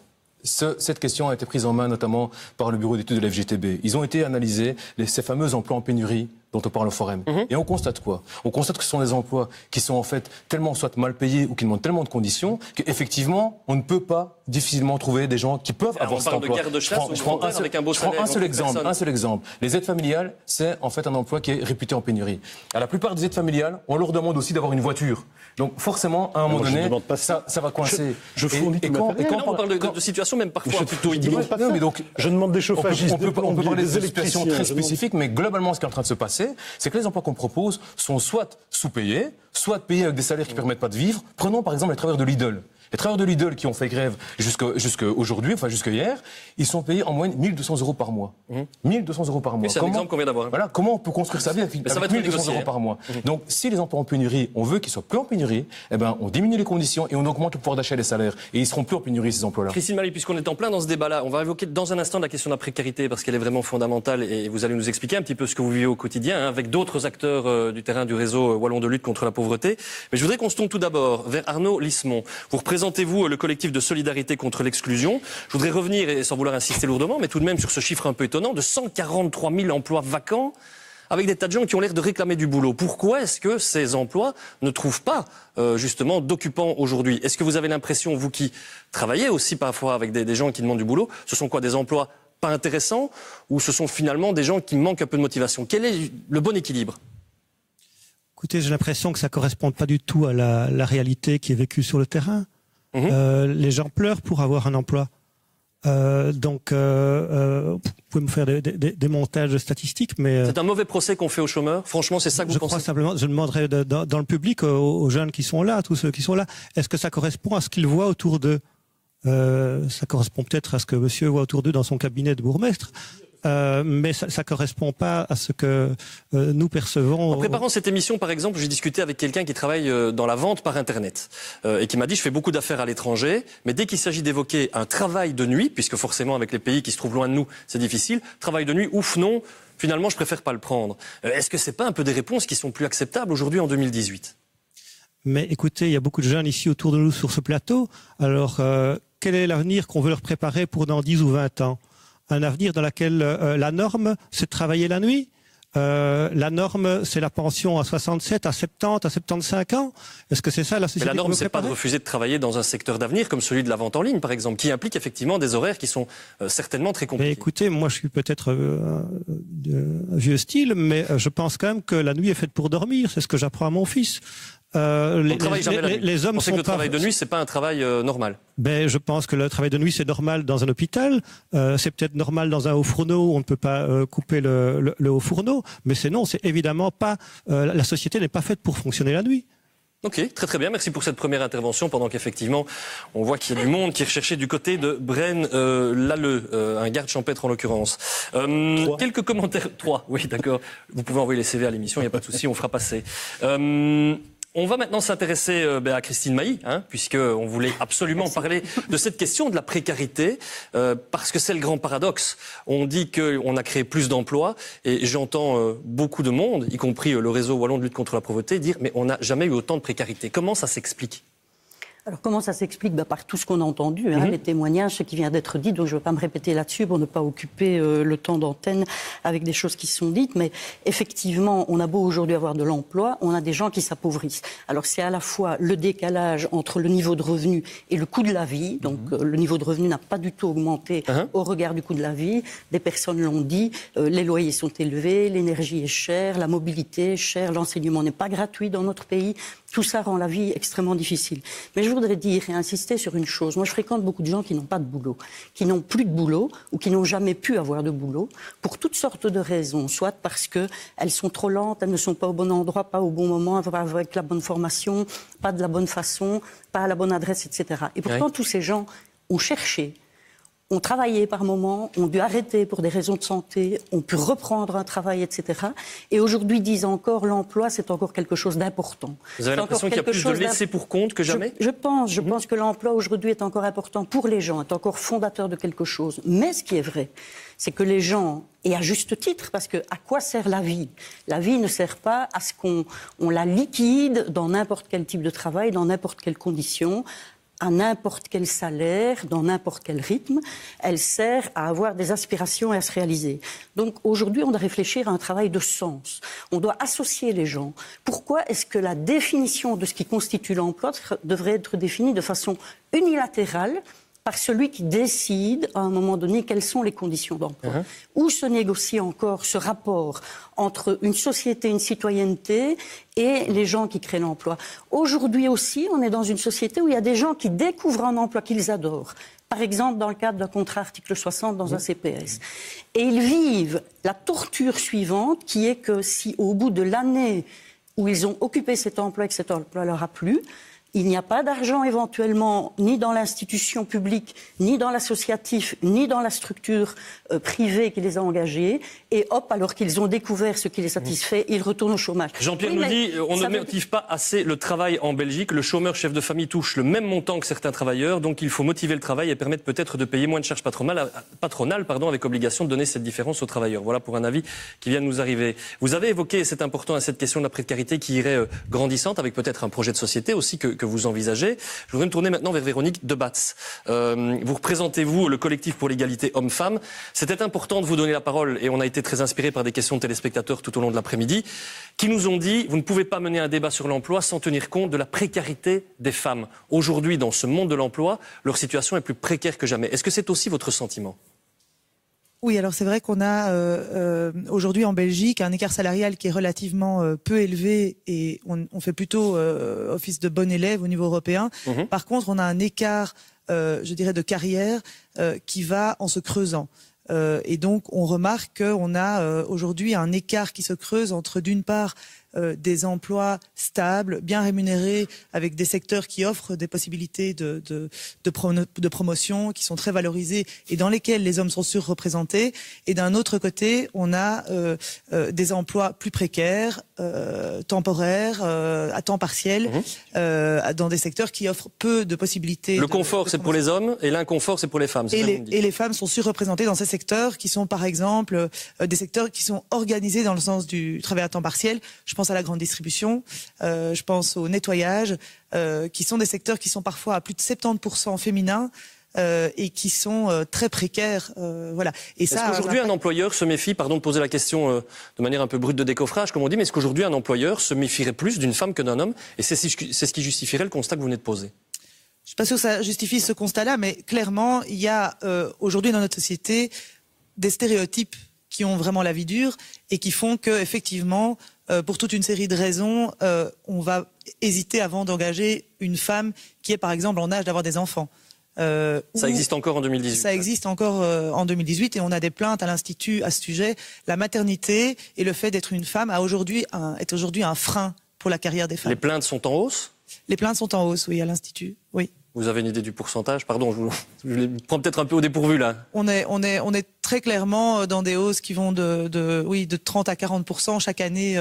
R: Cette question a été prise en main notamment par le bureau d'études de l'FGTB. Ils ont été analysés, ces fameux emplois en pénurie dont on parle au Forum. Et on constate quoi? On constate que ce sont des emplois qui sont en fait tellement soit mal payés ou qui demandent tellement de conditions qu'effectivement, on ne peut pas difficilement trouver des gens qui peuvent avoir cet emploi.
A: On parle de guerre de chasse ou de avec un beau salaire.
R: Un seul exemple. Les aides familiales, c'est en fait un emploi qui est réputé en pénurie. À la plupart des aides familiales, on leur demande aussi d'avoir une voiture. Donc forcément, à un moment donné, ça va coincer.
A: Je fournis tout matériel. Quand on parle de situations même parfois plutôt idylliques.
T: Je demande des chauffagistes,
R: on peut parler de situations très spécifiques, mais globalement, ce qui est en train de se passer, c'est que les emplois qu'on propose sont soit sous-payés, soit payés avec des salaires qui ne permettent pas de vivre. Prenons par exemple les travailleurs de Lidl. Les travailleurs de Lidl qui ont fait grève jusqu'à aujourd'hui, enfin jusqu'à hier, ils sont payés en moyenne 1 200 € par mois. 1 200 € par mois.
A: C'est un exemple qu'on vient d'avoir.
R: Voilà, comment on peut construire sa vie avec 1 200 € par mois? Donc, si les emplois en pénurie, on veut qu'ils soient plus en pénurie, eh ben, on diminue les conditions et on augmente le pouvoir d'achat des salaires. Et ils seront plus en pénurie, ces emplois-là.
A: Christine Maly, puisqu'on est en plein dans ce débat-là, on va évoquer dans un instant la question de la précarité parce qu'elle est vraiment fondamentale et vous allez nous expliquer un petit peu ce que vous vivez au quotidien avec d'autres acteurs du terrain du réseau wallon de lutte contre la pauvreté. Mais je voudrais qu'on se tourne tout d'abord vers Arnaud Lismont. Vous représentez-vous le collectif de solidarité contre l'exclusion. Je voudrais revenir, et sans vouloir insister lourdement, mais tout de même sur ce chiffre un peu étonnant, de 143 000 emplois vacants, avec des tas de gens qui ont l'air de réclamer du boulot. Pourquoi est-ce que ces emplois ne trouvent pas, justement, d'occupants aujourd'hui? Est-ce que vous avez l'impression, vous qui travaillez aussi parfois avec des gens qui demandent du boulot, ce sont quoi, des emplois pas intéressants, ou ce sont finalement des gens qui manquent un peu de motivation? Quel est le bon équilibre?
B: Écoutez, j'ai l'impression que ça ne correspond pas du tout à la réalité qui est vécue sur le terrain. Les gens pleurent pour avoir un emploi. Donc, vous pouvez me faire des montages statistiques, mais...
A: C'est un mauvais procès qu'on fait aux chômeurs? Franchement, c'est ça que vous pensez?
B: Je crois simplement, je demanderais dans le public, aux jeunes qui sont là, tous ceux qui sont là, est-ce que ça correspond à ce qu'ils voient autour d'eux? Ça correspond peut-être à ce que monsieur voit autour d'eux dans son cabinet de bourgmestre. Mais ça ne correspond pas à ce que nous percevons.
A: En préparant cette émission, par exemple, j'ai discuté avec quelqu'un qui travaille dans la vente par Internet et qui m'a dit « je fais beaucoup d'affaires à l'étranger, mais dès qu'il s'agit d'évoquer un travail de nuit, puisque forcément avec les pays qui se trouvent loin de nous, c'est difficile, travail de nuit, ouf non, finalement je préfère pas le prendre ». Est-ce que c'est pas un peu des réponses qui sont plus acceptables aujourd'hui en 2018 ?
B: Mais écoutez, il y a beaucoup de jeunes ici autour de nous sur ce plateau. Alors, quel est l'avenir qu'on veut leur préparer pour dans 10 ou 20 ans ? Un avenir dans lequel la norme, c'est de travailler la nuit. La norme, c'est la pension à 67, à 70, à 75 ans. Est-ce que c'est ça la société?
A: Mais la norme, c'est pas de refuser de travailler dans un secteur d'avenir comme celui de la vente en ligne, par exemple, qui implique effectivement des horaires qui sont certainement très compliqués.
B: Mais écoutez, moi je suis peut-être vieux style, mais je pense quand même que la nuit est faite pour dormir. C'est ce que j'apprends à mon fils.
A: Les hommes sont que le travail de nuit, c'est pas un travail normal.
B: Ben, je pense que le travail de nuit, c'est normal dans un hôpital. C'est peut-être normal dans un haut fourneau où on ne peut pas couper le haut fourneau. Mais c'est évidemment pas. La société n'est pas faite pour fonctionner la nuit.
A: Ok, très très bien. Merci pour cette première intervention. Pendant qu'effectivement, on voit qu'il y a du monde qui est recherché du côté de Braine-l'Alleud, un garde champêtre en l'occurrence. Quelques commentaires. 3, oui, d'accord. Vous pouvez envoyer les CV à l'émission, il n'y a pas de souci, on fera passer. On va maintenant s'intéresser à Christine Maly, puisqu'on voulait absolument parler de cette question de la précarité, parce que c'est le grand paradoxe. On dit qu'on a créé plus d'emplois, et j'entends beaucoup de monde, y compris le réseau wallon de lutte contre la pauvreté, dire « mais on n'a jamais eu autant de précarité ». Comment ça s'explique ?
C: Alors comment ça s'explique? Par tout ce qu'on a entendu, les témoignages, ce qui vient d'être dit, donc je ne vais pas me répéter là-dessus pour ne pas occuper le temps d'antenne avec des choses qui sont dites, mais effectivement, on a beau aujourd'hui avoir de l'emploi, on a des gens qui s'appauvrissent. Alors c'est à la fois le décalage entre le niveau de revenu et le coût de la vie, donc le niveau de revenu n'a pas du tout augmenté au regard du coût de la vie, des personnes l'ont dit, les loyers sont élevés, l'énergie est chère, la mobilité est chère, l'enseignement n'est pas gratuit dans notre pays. Tout ça rend la vie extrêmement difficile. Mais je voudrais dire et insister sur une chose. Moi, je fréquente beaucoup de gens qui n'ont pas de boulot, qui n'ont plus de boulot ou qui n'ont jamais pu avoir de boulot pour toutes sortes de raisons. Soit parce qu'elles sont trop lentes, elles ne sont pas au bon endroit, pas au bon moment, avec la bonne formation, pas de la bonne façon, pas à la bonne adresse, etc. Et pourtant, tous ces gens ont cherché, ont travaillé par moments, ont dû arrêter pour des raisons de santé, ont pu reprendre un travail, etc. Et aujourd'hui, disent encore, l'emploi, c'est encore quelque chose d'important.
A: Vous avez l'impression qu'il y a plus de laissés pour compte que jamais ?
C: Je pense que l'emploi aujourd'hui est encore important pour les gens, est encore fondateur de quelque chose. Mais ce qui est vrai, c'est que les gens, et à juste titre, parce que à quoi sert la vie ? La vie ne sert pas à ce qu'on la liquide dans n'importe quel type de travail, dans n'importe quelle condition, à n'importe quel salaire, dans n'importe quel rythme. Elle sert à avoir des aspirations et à se réaliser. Donc aujourd'hui, on doit réfléchir à un travail de sens. On doit associer les gens. Pourquoi est-ce que la définition de ce qui constitue l'emploi devrait être définie de façon unilatérale par celui qui décide, à un moment donné, quelles sont les conditions d'emploi. Où se négocie encore ce rapport entre une société, une citoyenneté et les gens qui créent l'emploi. Aujourd'hui aussi, on est dans une société où il y a des gens qui découvrent un emploi qu'ils adorent. Par exemple, dans le cadre d'un contrat article 60 dans un CPS. Et ils vivent la torture suivante, qui est que si au bout de l'année où ils ont occupé cet emploi et que cet emploi leur a plu, il n'y a pas d'argent éventuellement ni dans l'institution publique, ni dans l'associatif, ni dans la structure privée qui les a engagés. Et hop, alors qu'ils ont découvert ce qui les satisfait, ils retournent au chômage.
A: Jean-Pierre nous dit, on ne motive pas assez le travail en Belgique. Le chômeur chef de famille touche le même montant que certains travailleurs. Donc il faut motiver le travail et permettre peut-être de payer moins de charges patronales, avec obligation de donner cette différence aux travailleurs. Voilà pour un avis qui vient de nous arriver. Vous avez évoqué, c'est important, cette question de la précarité qui irait grandissante, avec peut-être un projet de société aussi que vous envisagez. Je voudrais me tourner maintenant vers Véronique Debatz. Vous représentez, vous, le collectif pour l'égalité hommes-femmes. C'était important de vous donner la parole et on a été très inspirés par des questions de téléspectateurs tout au long de l'après-midi qui nous ont dit, vous ne pouvez pas mener un débat sur l'emploi sans tenir compte de la précarité des femmes. Aujourd'hui, dans ce monde de l'emploi, leur situation est plus précaire que jamais. Est-ce que c'est aussi votre sentiment ?
D: Oui, alors c'est vrai qu'on a aujourd'hui en Belgique un écart salarial qui est relativement peu élevé et on fait plutôt office de bon élève au niveau européen. Par contre, on a un écart, je dirais, de carrière qui va en se creusant. Et donc, on remarque qu'on a aujourd'hui un écart qui se creuse entre, d'une part, des emplois stables, bien rémunérés, avec des secteurs qui offrent des possibilités de promotion, qui sont très valorisés et dans lesquels les hommes sont surreprésentés. Et d'un autre côté, on a des emplois plus précaires, temporaires, à temps partiel, dans des secteurs qui offrent peu de possibilités.
A: Le confort, c'est pour les hommes et l'inconfort, c'est pour les femmes.
D: Et les femmes sont surreprésentées dans ces secteurs qui sont, par exemple, des secteurs qui sont organisés dans le sens du travail à temps partiel. Je pense à la grande distribution, je pense au nettoyage, qui sont des secteurs qui sont parfois à plus de 70% féminins et qui sont très précaires. Voilà.
A: Est-ce qu'aujourd'hui un employeur se méfie, pardon de poser la question de manière un peu brute de décoffrage, comme on dit, mais est-ce qu'aujourd'hui un employeur se méfierait plus d'une femme que d'un homme? Et c'est ce qui justifierait le constat que vous venez de poser.
D: Je ne suis pas sûr que ça justifie ce constat-là, mais clairement, il y a aujourd'hui dans notre société des stéréotypes qui ont vraiment la vie dure et qui font que, effectivement, pour toute une série de raisons, on va hésiter avant d'engager une femme qui est, par exemple, en âge d'avoir des enfants.
A: Ça existe encore en 2018.
D: Ça existe encore en 2018 et on a des plaintes à l'Institut à ce sujet. La maternité et le fait d'être une femme est aujourd'hui un frein pour la carrière des femmes.
A: Les plaintes sont en hausse ?
D: Les plaintes sont en hausse, oui, à l'Institut, oui.
A: Vous avez une idée du pourcentage? Pardon, je les prends peut-être un peu au dépourvu là.
D: On est très clairement dans des hausses qui vont de 30 à 40% chaque année,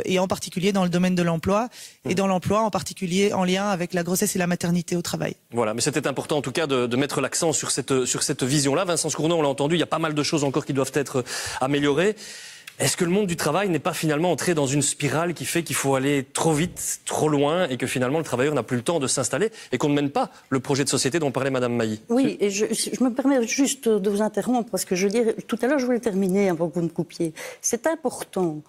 D: et en particulier dans le domaine de l'emploi, et dans l'emploi en particulier en lien avec la grossesse et la maternité au travail.
A: Voilà, mais c'était important en tout cas de mettre l'accent sur cette vision-là. Vincent Scourneau, on l'a entendu, il y a pas mal de choses encore qui doivent être améliorées. Est-ce que le monde du travail n'est pas finalement entré dans une spirale qui fait qu'il faut aller trop vite, trop loin, et que finalement le travailleur n'a plus le temps de s'installer et qu'on ne mène pas le projet de société dont parlait Madame Mailly?
C: Oui, et je me permets juste de vous interrompre parce que je veux dire, tout à l'heure je voulais terminer avant que vous me coupiez. C'est important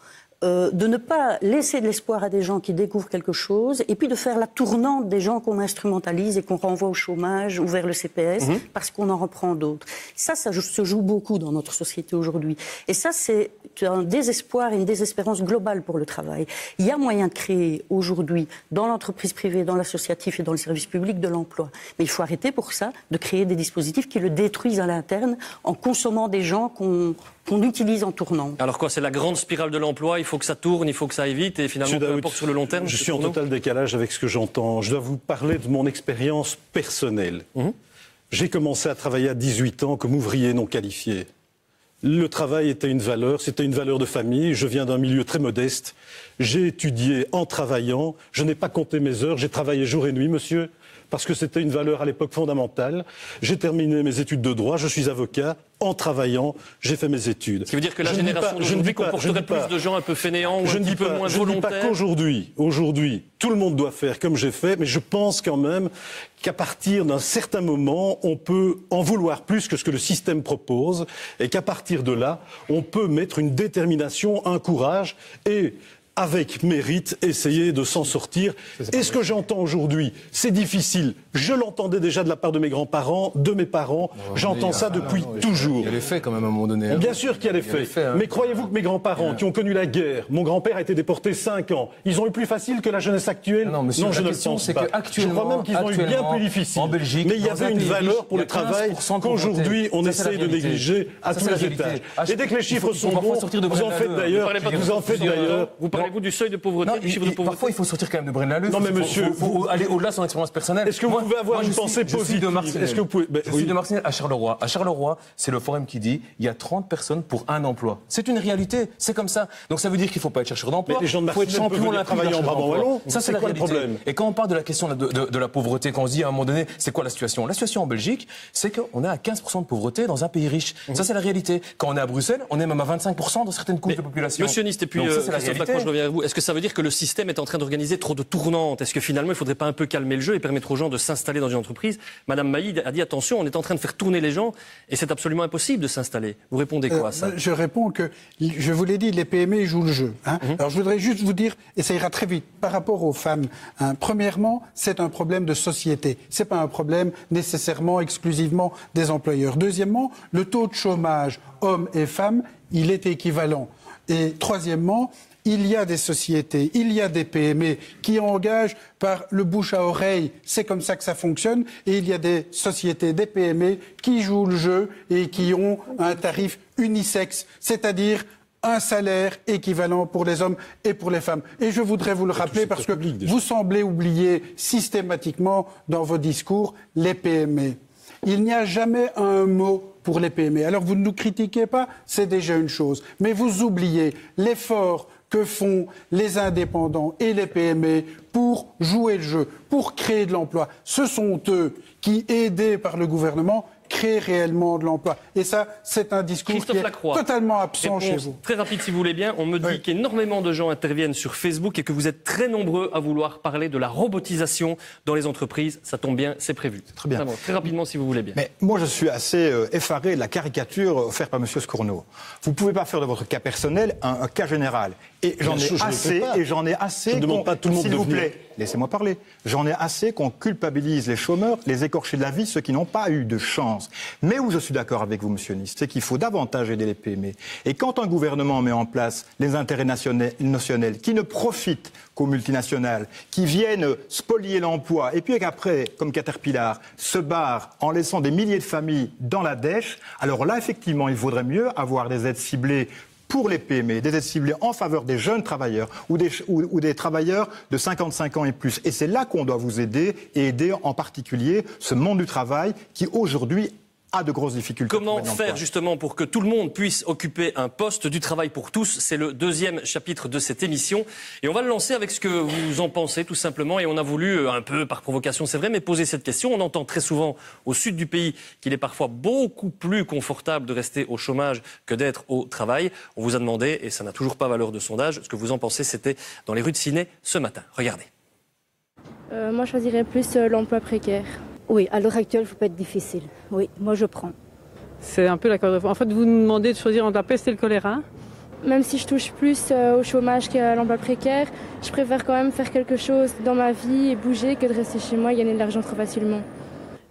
C: de ne pas laisser de l'espoir à des gens qui découvrent quelque chose et puis de faire la tournante des gens qu'on instrumentalise et qu'on renvoie au chômage ou vers le CPS parce qu'on en reprend d'autres. Ça se joue beaucoup dans notre société aujourd'hui. Et ça, c'est un désespoir et une désespérance globale pour le travail. Il y a moyen de créer aujourd'hui, dans l'entreprise privée, dans l'associatif et dans le service public, de l'emploi. Mais il faut arrêter pour ça de créer des dispositifs qui le détruisent à l'interne en consommant des gens qu'on utilise en tournant.
A: Alors quoi, c'est la grande spirale de l'emploi, il faut que ça tourne, il faut que ça aille vite et finalement peu importe sur le long terme.
T: Je suis en total décalage avec ce que j'entends. Je dois vous parler de mon expérience personnelle. J'ai commencé à travailler à 18 ans comme ouvrier non qualifié. Le travail était une valeur, c'était une valeur de famille. Je viens d'un milieu très modeste. J'ai étudié en travaillant, je n'ai pas compté mes heures, j'ai travaillé jour et nuit, monsieur, parce que c'était une valeur à l'époque fondamentale. J'ai terminé mes études de droit, je suis avocat. En travaillant, j'ai fait mes études.
A: Ce qui veut dire que la génération d'aujourd'hui comporterait plus de gens un peu fainéants ou un petit peu moins volontaires.
T: Je ne dis pas qu'aujourd'hui, tout le monde doit faire comme j'ai fait, mais je pense quand même qu'à partir d'un certain moment, on peut en vouloir plus que ce que le système propose, et qu'à partir de là, on peut mettre une détermination, un courage, et avec mérite, essayer de s'en sortir. Et ce que j'entends aujourd'hui, c'est difficile. Je l'entendais déjà de la part de mes grands-parents, de mes parents. J'entends ça depuis toujours.
R: Il y a les faits quand même à un moment donné.
T: Bien sûr qu'il y a les faits. Mais croyez-vous que mes grands-parents, qui ont connu la guerre, mon grand-père a été déporté 5 ans, ils ont eu plus facile que la jeunesse actuelle?
R: Non, monsieur,
T: je ne le pense pas. Je crois même qu'ils ont eu bien plus difficile.
R: En Belgique,
T: mais il y avait une valeur pour le travail qu'aujourd'hui on essaye de négliger à tous les étages. Et dès que les chiffres sont bons, vous en faites d'ailleurs.
A: Vous parlez-vous du seuil de pauvreté, du chiffre de pauvreté?
R: Parfois, il faut sortir quand même de Braine-l'Alleud.
T: Non, mais monsieur,
R: il faut aller au-delà de son expérience personnelle.
T: Est-ce que vous pouvez avoir une pensée positive?
R: Est-ce que vous pouvez... Je suis de Marcinelle à Charleroi. À Charleroi, c'est le forum qui dit il y a 30 personnes pour un emploi. C'est une réalité, c'est comme ça. Donc ça veut dire qu'il ne faut pas être chercheur d'emploi.
T: Mais les gens de
R: Marcinelle
T: peuvent venir travailler en Brabant wallon.
R: Ça, c'est quoi le problème? Et quand on parle de la question de la pauvreté, quand on se dit à un moment donné, c'est quoi la situation? La situation en Belgique, c'est qu'on est à 15% de pauvreté dans un pays riche. Ça, c'est la réalité. Quand on est à Bruxelles, on est même à 25% dans certaines couches de population.
A: Monsieur Nist, et puis Christophe Lacroix, je reviens à vous. Est-ce que ça veut dire que le système est en train d'organiser trop de tournantes? Est-ce que finalement, il ne faudrait pas un peu calmer le jeu et permettre aux gens de s'installer dans une entreprise? Madame Mailly a dit attention, on est en train de faire tourner les gens et c'est absolument impossible de s'installer. Vous répondez quoi à ça?
Y: Je réponds que, je vous l'ai dit, les PME jouent le jeu. Alors je voudrais juste vous dire, et ça ira très vite, par rapport aux femmes. Premièrement, c'est un problème de société. C'est pas un problème nécessairement, exclusivement des employeurs. Deuxièmement, le taux de chômage, hommes et femmes, il est équivalent. Et troisièmement, il y a des sociétés, il y a des PME qui engagent par le bouche à oreille, c'est comme ça que ça fonctionne, et il y a des sociétés, des PME qui jouent le jeu et qui ont un tarif unisexe, c'est-à-dire un salaire équivalent pour les hommes et pour les femmes. Et je voudrais vous le rappeler parce que vous semblez oublier systématiquement dans vos discours les PME. Il n'y a jamais un mot pour les PME. Alors vous ne nous critiquez pas, c'est déjà une chose. Mais vous oubliez l'effort que font les indépendants et les PME pour jouer le jeu, pour créer de l'emploi. Ce sont eux qui, aidés par le gouvernement, créent réellement de l'emploi. Et ça, c'est un discours qui est totalement absent chez vous.
A: Très rapide, si vous voulez bien. On me dit qu'énormément de gens interviennent sur Facebook et que vous êtes très nombreux à vouloir parler de la robotisation dans les entreprises. Ça tombe bien, c'est prévu.
S: Très bien.
A: Très rapidement, si vous voulez bien.
S: Mais moi, je suis assez effaré de la caricature offerte par M. Scourneau. Vous ne pouvez pas faire de votre cas personnel un cas général. Et j'en ai assez,
T: Je ne demande pas à tout le monde de venir.
S: S'il vous plaît, laissez-moi parler. J'en ai assez qu'on culpabilise les chômeurs, les écorchés de la vie, ceux qui n'ont pas eu de chance. Mais où je suis d'accord avec vous, monsieur Nist, c'est qu'il faut davantage aider les PME. Et quand un gouvernement met en place les intérêts nationaux qui ne profitent qu'aux multinationales, qui viennent spolier l'emploi, et puis qu'après, comme Caterpillar, se barrent en laissant des milliers de familles dans la dèche, alors là, effectivement, il vaudrait mieux avoir des aides ciblées pour les PME, des aides ciblées en faveur des jeunes travailleurs ou des travailleurs de 55 ans et plus. Et c'est là qu'on doit vous aider, et aider en particulier ce monde du travail qui aujourd'hui a de grosses difficultés.
A: Comment faire justement pour que tout le monde puisse occuper un poste du travail pour tous? C'est le deuxième chapitre de cette émission. Et on va le lancer avec ce que vous en pensez tout simplement. Et on a voulu, un peu par provocation c'est vrai, mais poser cette question. On entend très souvent au sud du pays qu'il est parfois beaucoup plus confortable de rester au chômage que d'être au travail. On vous a demandé, et ça n'a toujours pas valeur de sondage, ce que vous en pensez. C'était dans les rues de Ciné ce matin. Regardez.
E: Moi je choisirais plus l'emploi précaire.
V: Oui, à l'heure actuelle, il ne faut pas être difficile. Oui, moi je prends.
F: C'est un peu la corde de fond. En fait, vous nous demandez de choisir entre la peste et le choléra.
E: Même si je touche plus au chômage qu'à l'emploi précaire, je préfère quand même faire quelque chose dans ma vie et bouger que de rester chez moi et gagner de l'argent trop facilement.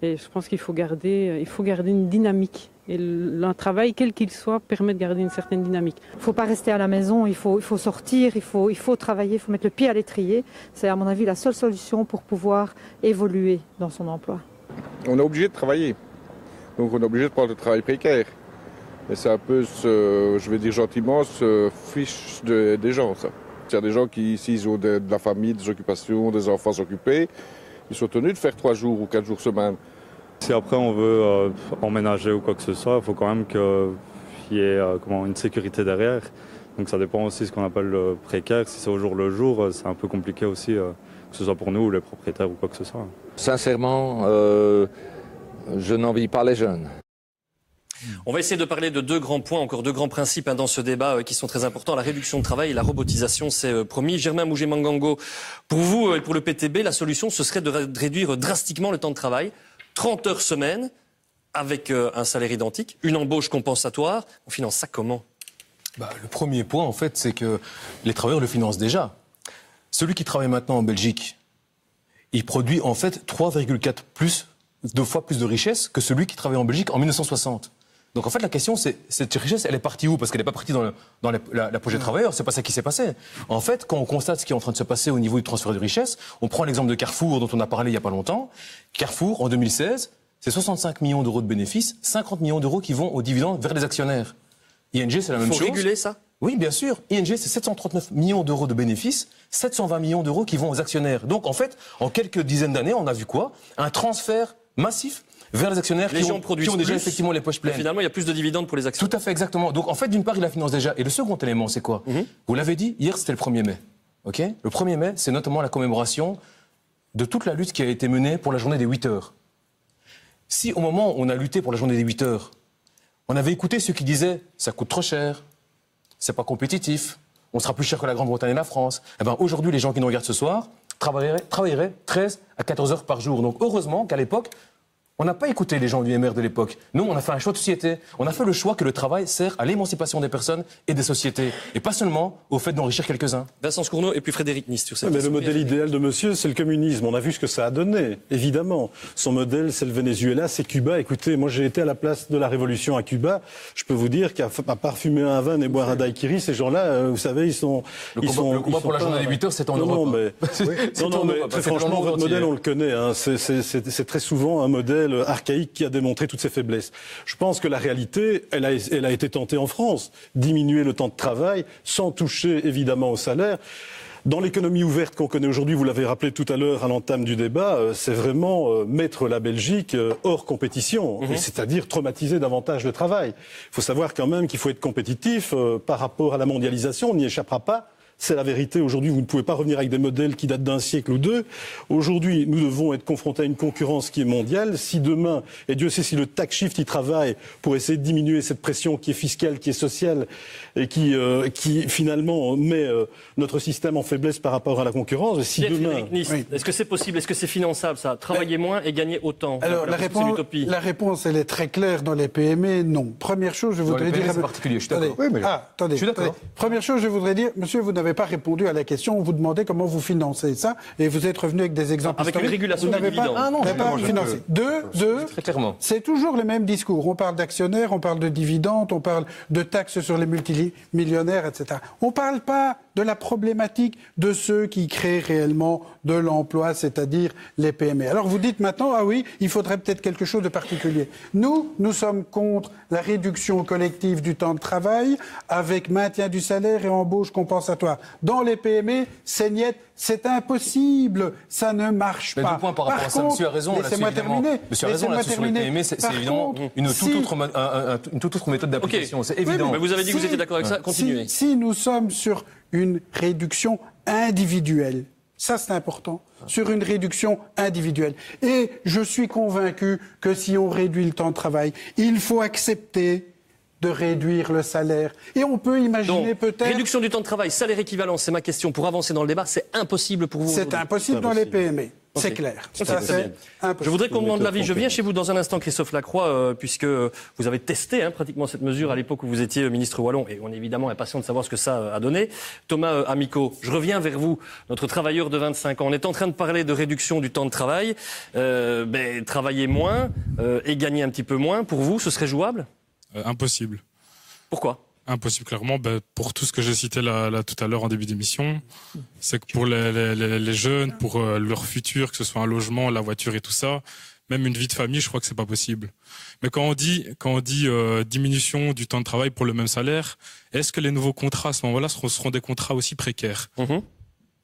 F: Et je pense qu'il faut garder une dynamique. Et un travail, quel qu'il soit, permet de garder une certaine dynamique.
V: Il ne faut pas rester à la maison, il faut sortir, il faut travailler, il faut mettre le pied à l'étrier. C'est à mon avis la seule solution pour pouvoir évoluer dans son emploi.
H: On est obligé de travailler, donc on est obligé de prendre le travail précaire. Et c'est un peu, je vais dire gentiment, se fiche des gens, ça. Il y a des gens qui, s'ils ont de la famille, des occupations, des enfants occupés, ils sont tenus de faire 3 jours ou 4 jours semaine.
I: Si après on veut emménager ou quoi que ce soit, il faut quand même qu'il y ait une sécurité derrière. Donc ça dépend aussi de ce qu'on appelle le précaire. Si c'est au jour le jour, c'est un peu compliqué aussi, que ce soit pour nous ou les propriétaires ou quoi que ce soit.
G: Sincèrement, je n'envie pas les jeunes.
A: On va essayer de parler de deux grands points, encore deux grands principes dans ce débat qui sont très importants. La réduction de travail et la robotisation, c'est promis. Germain Mougé-Mangango, pour vous et pour le PTB, la solution, ce serait de réduire drastiquement le temps de travail. 30 heures semaine, avec un salaire identique, une embauche compensatoire. On finance ça comment ?
R: Le premier point, en fait, c'est que les travailleurs le financent déjà. Celui qui travaille maintenant en Belgique, il produit en fait 2 fois plus de richesse que celui qui travaillait en Belgique en 1960. Donc en fait, la question, c'est cette richesse, elle est partie où ? Parce qu'elle n'est pas partie dans la poche des travailleurs, c'est pas ça qui s'est passé. En fait, quand on constate ce qui est en train de se passer au niveau du transfert de richesse, on prend l'exemple de Carrefour, dont on a parlé il n'y a pas longtemps. Carrefour, en 2016, c'est 65 millions d'euros de bénéfices, 50 millions d'euros qui vont aux dividendes vers les actionnaires. ING, c'est la même chose.
A: Il faut réguler ça ?
R: Oui, bien sûr. ING, c'est 739 millions d'euros de bénéfices, 720 millions d'euros qui vont aux actionnaires. Donc, en fait, en quelques dizaines d'années, on a vu quoi ? Un transfert massif vers les actionnaires qui ont déjà effectivement les poches pleines.
A: Mais finalement, il y a plus de dividendes pour les actionnaires.
R: Tout à fait, exactement. Donc, en fait, d'une part, il la finance déjà. Et le second élément, c'est quoi ? Vous l'avez dit, hier, c'était le 1er mai. Okay ? Le 1er mai, c'est notamment la commémoration de toute la lutte qui a été menée pour la journée des 8 heures. Si, au moment où on a lutté pour la journée des 8 heures, on avait écouté ceux qui disaient « ça coûte trop cher », c'est pas compétitif, on sera plus cher que la Grande-Bretagne et la France. Eh ben, aujourd'hui, les gens qui nous regardent ce soir travailleraient 13 à 14 heures par jour. Donc heureusement qu'à l'époque, on n'a pas écouté les gens du MR de l'époque. Nous, on a fait un choix de société. On a fait le choix que le travail sert à l'émancipation des personnes et des sociétés. Et pas seulement au fait d'enrichir quelques-uns.
A: Vincent Scourneau et puis Frédéric Nist sur cette
T: question. Mais le modèle idéal de monsieur, c'est le communisme. On a vu ce que ça a donné, évidemment. Son modèle, c'est le Venezuela, c'est Cuba. Écoutez, moi j'ai été à la place de la révolution à Cuba. Je peux vous dire qu'à part fumer un vin et boire un daiquiri, ces gens-là, vous savez, ils sont...
R: Le combat pour la journée des 8 heures, c'est en Europe.
T: Non, mais très franchement, votre modèle, on le connaît. Hein. C'est très souvent un modèle archaïque qui a démontré toutes ses faiblesses. Je pense que la réalité, elle a été tentée en France. Diminuer le temps de travail sans toucher évidemment au salaire. Dans l'économie ouverte qu'on connaît aujourd'hui, vous l'avez rappelé tout à l'heure à l'entame du débat, c'est vraiment mettre la Belgique hors compétition, c'est-à-dire traumatiser davantage le travail. Il faut savoir quand même qu'il faut être compétitif par rapport à la mondialisation, on n'y échappera pas. C'est la vérité. Aujourd'hui, vous ne pouvez pas revenir avec des modèles qui datent d'un siècle ou deux. Aujourd'hui, nous devons être confrontés à une concurrence qui est mondiale. Si demain, et Dieu sait si le tax shift y travaille pour essayer de diminuer cette pression qui est fiscale, qui est sociale et qui finalement met notre système en faiblesse par rapport à la concurrence. Si demain,
A: est-ce que c'est possible ? Est-ce que c'est finançable ça ? Travailler moins et gagner autant ?
Y: Alors la réponse, elle est très claire dans les PME. Non. Première chose, je voudrais dire.
R: C'est particulier. Je suis d'accord.
Y: Attendez. Je suis d'accord. Première chose, je voudrais dire, monsieur, vous n'avez pas répondu à la question. On vous demandait comment vous financez ça, et vous êtes revenu avec des exemples
A: avec
Y: historiques.
A: Une régulation des dividendes.
Y: Vous n'avez pas financé. C'est toujours les mêmes discours. On parle d'actionnaires, on parle de dividendes, on parle de taxes sur les multimillionnaires, etc. On ne parle pas de la problématique de ceux qui créent réellement de l'emploi, c'est-à-dire les PME. Alors vous dites maintenant, ah oui, il faudrait peut-être quelque chose de particulier. Nous sommes contre la réduction collective du temps de travail avec maintien du salaire et embauche compensatoire. Dans les PME, c'est niet, c'est impossible, ça ne marche pas.
R: Deux points par rapport à ça. Monsieur a raison là-dessus.
Y: Laissez-moi terminer.
R: Monsieur a raison là-dessus sur les PME, c'est évidemment une toute autre méthode d'application. C'est évident.
A: Mais vous avez dit que vous étiez d'accord avec ça. Continuez.
Y: Si nous sommes sur une réduction individuelle, ça c'est important, sur une réduction individuelle. Et je suis convaincu que si on réduit le temps de travail, il faut accepter de réduire le salaire. Et on peut imaginer peut-être...
A: Réduction du temps de travail, salaire équivalent, c'est ma question. Pour avancer dans le débat, c'est impossible pour vous.
Y: C'est impossible dans les PME. C'est clair.
A: Je voudrais qu'on demande l'avis. Je viens chez vous dans un instant, Christophe Lacroix, puisque vous avez testé pratiquement cette mesure à l'époque où vous étiez ministre wallon, et on est évidemment impatient de savoir ce que ça a donné. Thomas Amico, je reviens vers vous, notre travailleur de 25 ans. On est en train de parler de réduction du temps de travail. Travailler moins et gagner un petit peu moins, pour vous, ce serait jouable ?
P: Impossible.
A: Pourquoi ?
P: Impossible, clairement, pour tout ce que j'ai cité là tout à l'heure en début d'émission. C'est que pour les jeunes, pour leur futur, que ce soit un logement, la voiture et tout ça, même une vie de famille, je crois que c'est pas possible. Mais quand on dit diminution du temps de travail pour le même salaire, est-ce que les nouveaux contrats à ce moment-là seront des contrats aussi précaires ?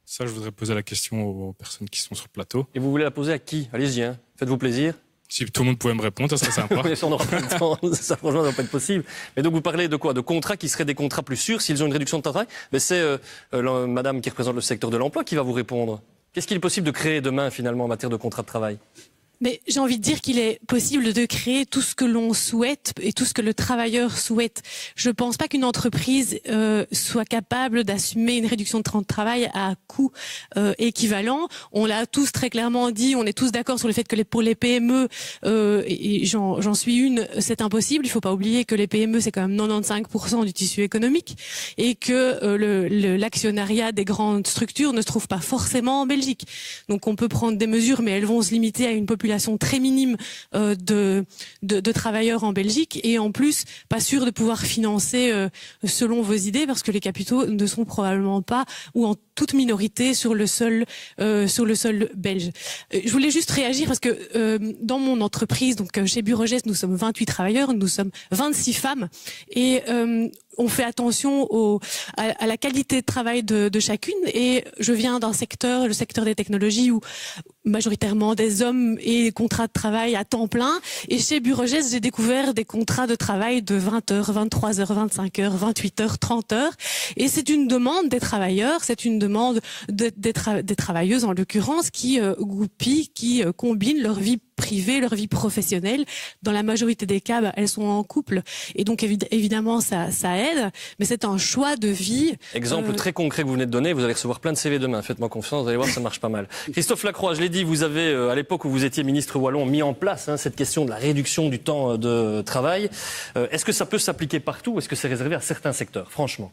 P: Ça, je voudrais poser la question aux personnes qui sont sur le plateau.
A: Et vous voulez la poser à qui ? Allez-y, faites-vous plaisir.
P: Si tout le monde pouvait me répondre, ça serait sympa.
A: Oui, ça, on n'aura pas le temps. Ça, franchement, ça va pas être possible. Mais donc, vous parlez de quoi? De contrats qui seraient des contrats plus sûrs s'ils ont une réduction de temps de travail? Mais c'est madame qui représente le secteur de l'emploi qui va vous répondre. Qu'est-ce qu'il est possible de créer demain, finalement, en matière de contrat de travail?
Q: Mais j'ai envie de dire qu'il est possible de créer tout ce que l'on souhaite et tout ce que le travailleur souhaite. Je ne pense pas qu'une entreprise soit capable d'assumer une réduction de temps de travail à coût équivalent. On l'a tous très clairement dit, on est tous d'accord sur le fait que pour les PME, et j'en suis une, c'est impossible. Il ne faut pas oublier que les PME, c'est quand même 95% du tissu économique et que l'actionnariat des grandes structures ne se trouve pas forcément en Belgique. Donc on peut prendre des mesures, mais elles vont se limiter à une population très minime de travailleurs en Belgique et en plus pas sûr de pouvoir financer selon vos idées parce que les capitaux ne sont probablement pas ou en toute minorité sur le sol belge. Je voulais juste réagir parce que dans mon entreprise, donc chez Burogest, nous sommes 28 travailleurs, nous sommes 26 femmes et on fait attention à la qualité de travail de chacune et je viens d'un secteur, le secteur des technologies où majoritairement des hommes et des contrats de travail à temps plein et chez Burogest, j'ai découvert des contrats de travail de 20h, 23h, 25h, 28h, 30h et c'est une demande des travailleurs, c'est une demande des travailleuses en l'occurrence qui goupillent, qui combinent leur vie privée, leur vie professionnelle. Dans la majorité des cas, elles sont en couple et donc évidemment ça aide, mais c'est un choix de vie.
A: Exemple très concret que vous venez de donner, vous allez recevoir plein de CV demain, faites-moi confiance, vous allez voir, ça marche pas mal. Christophe Lacroix, je l'ai dit, vous avez, à l'époque où vous étiez ministre wallon, mis en place cette question de la réduction du temps de travail. Est-ce que ça peut s'appliquer partout ou est-ce que c'est réservé à certains secteurs, franchement?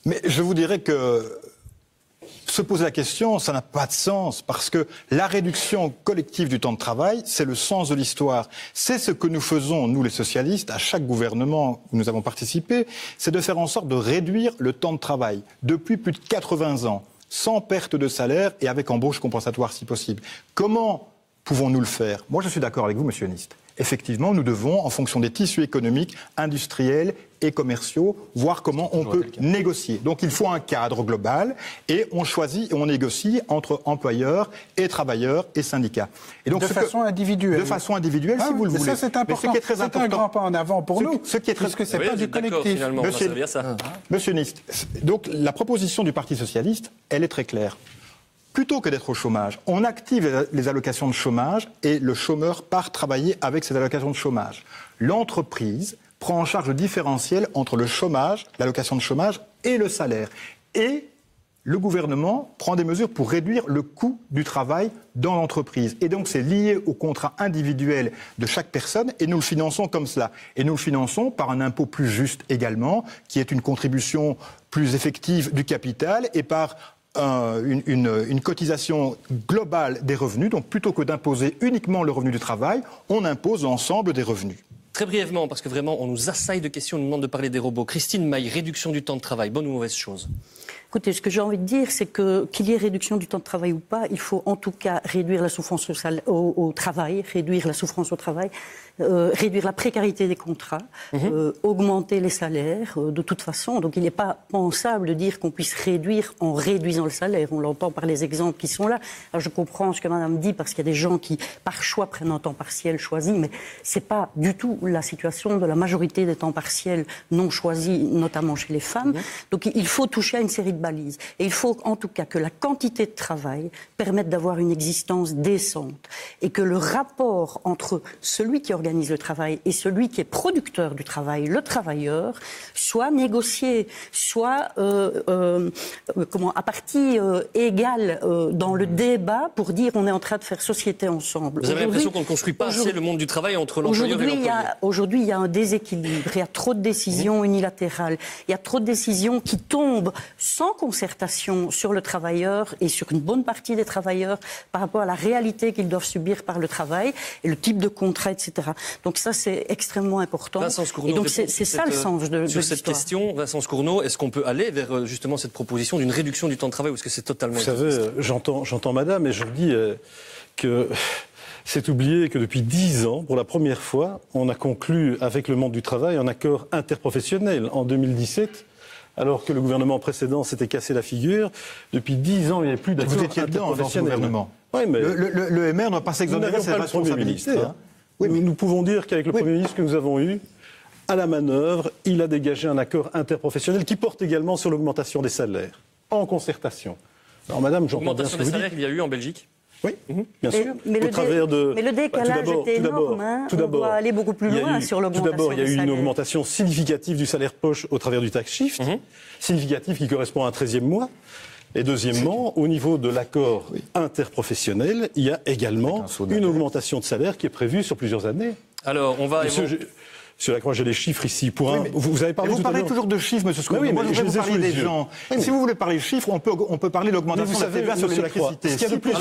S: Mais je vous dirais que se poser la question, ça n'a pas de sens, parce que la réduction collective du temps de travail, c'est le sens de l'histoire. C'est ce que nous faisons, nous les socialistes, à chaque gouvernement où nous avons participé, c'est de faire en sorte de réduire le temps de travail depuis plus de 80 ans, sans perte de salaire et avec embauche compensatoire si possible. Comment pouvons-nous le faire? Moi, je suis d'accord avec vous, monsieur Nist. Effectivement, nous devons, en fonction des tissus économiques, industriels et commerciaux, voir comment on peut négocier. Donc il faut un cadre global et on choisit et on négocie entre employeurs et travailleurs et syndicats. Et donc,
Y: de façon individuelle.
S: De façon individuelle, si vous le voulez.
Y: Ça, c'est important.
S: Mais ce qui est très important.
Y: C'est un grand pas en avant pour nous.
S: Ce qui est très...
Y: Parce que c'est pas du collectif.
S: Monsieur Nist, donc la proposition du Parti socialiste, elle est très claire. Plutôt que d'être au chômage, on active les allocations de chômage et le chômeur part travailler avec ses allocations de chômage. L'entreprise prend en charge le différentiel entre le chômage, l'allocation de chômage et le salaire. Et le gouvernement prend des mesures pour réduire le coût du travail dans l'entreprise. Et donc c'est lié au contrat individuel de chaque personne et nous le finançons comme cela. Et nous le finançons par un impôt plus juste également, qui est une contribution plus effective du capital et par une cotisation globale des revenus. Donc plutôt que d'imposer uniquement le revenu du travail, on impose l'ensemble des revenus.
A: Très brièvement, parce que vraiment on nous assaille de questions, on nous demande de parler des robots. Christine Maille, réduction du temps de travail, bonne ou mauvaise chose?
C: Écoutez, ce que j'ai envie de dire, c'est qu'il y ait réduction du temps de travail ou pas, il faut en tout cas réduire la souffrance au travail, réduire la souffrance au travail, réduire la précarité des contrats, augmenter les salaires de toute façon. Donc il n'est pas pensable de dire qu'on puisse réduire en réduisant le salaire. On l'entend par les exemples qui sont là. Alors je comprends ce que madame dit, parce qu'il y a des gens qui, par choix, prennent un temps partiel choisi, mais ce n'est pas du tout la situation de la majorité des temps partiels non choisis, notamment chez les femmes. Donc il faut toucher à une série de balises. Et il faut en tout cas que la quantité de travail permette d'avoir une existence décente et que le rapport entre celui qui organise le travail et celui qui est producteur du travail, le travailleur, soit négocié, soit à partie égale dans le débat pour dire on est en train de faire société ensemble.
A: Vous avez l'impression qu'on ne construit pas assez le monde du travail entre l'employeur et l'employé?
C: Aujourd'hui, il y a un déséquilibre, il y a trop de décisions unilatérales, il y a trop de décisions qui tombent sans concertation sur le travailleur et sur une bonne partie des travailleurs par rapport à la réalité qu'ils doivent subir par le travail et le type de contrat, etc. Donc ça, c'est extrêmement important.
A: Vincent Scourneau,
C: et donc c'est ça le sens de
A: sur cette question, Vincent Scourneau, est-ce qu'on peut aller vers justement cette proposition d'une réduction du temps de travail ou est-ce que c'est totalement...
T: Vous savez, j'entends madame et je vous dis que... C'est oublier que depuis 10 ans, pour la première fois, on a conclu avec le monde du travail un accord interprofessionnel en 2017, alors que le gouvernement précédent s'était cassé la figure. Depuis 10 ans, il n'y avait plus d'accord interprofessionnel.
S: Vous étiez dedans dans ce gouvernement.
T: Oui, mais
S: le MR n'a pas s'exonérer de ses responsabilités.
T: Nous pouvons dire qu'avec le Premier ministre que nous avons eu, à la manœuvre, il a dégagé un accord interprofessionnel qui porte également sur l'augmentation des salaires, en concertation. Alors, madame, j'entends bien ce que vous dites.
A: L'augmentation des salaires qu'il y a eu en Belgique.
T: Oui, bien sûr.
C: Mais le décalage est énorme. On doit aller beaucoup plus loin sur l'augmentation des salaires.
T: Tout d'abord, il y a eu une augmentation significative du salaire poche au travers du tax shift, significative qui correspond à un 13e mois. Et deuxièmement, au niveau de l'accord interprofessionnel, il y a également une augmentation de salaire qui est prévue sur plusieurs années.
A: Alors, on va...
T: Monsieur Lacroix, j'ai les chiffres ici. Vous avez parlé
S: vous parlez toujours de chiffres, monsieur Scott. Moi, je voudrais vous parler des gens. Si vous voulez parler de chiffres, on peut parler de l'augmentation de la TVA sur l'électricité.
A: Ce qu'il y a de plus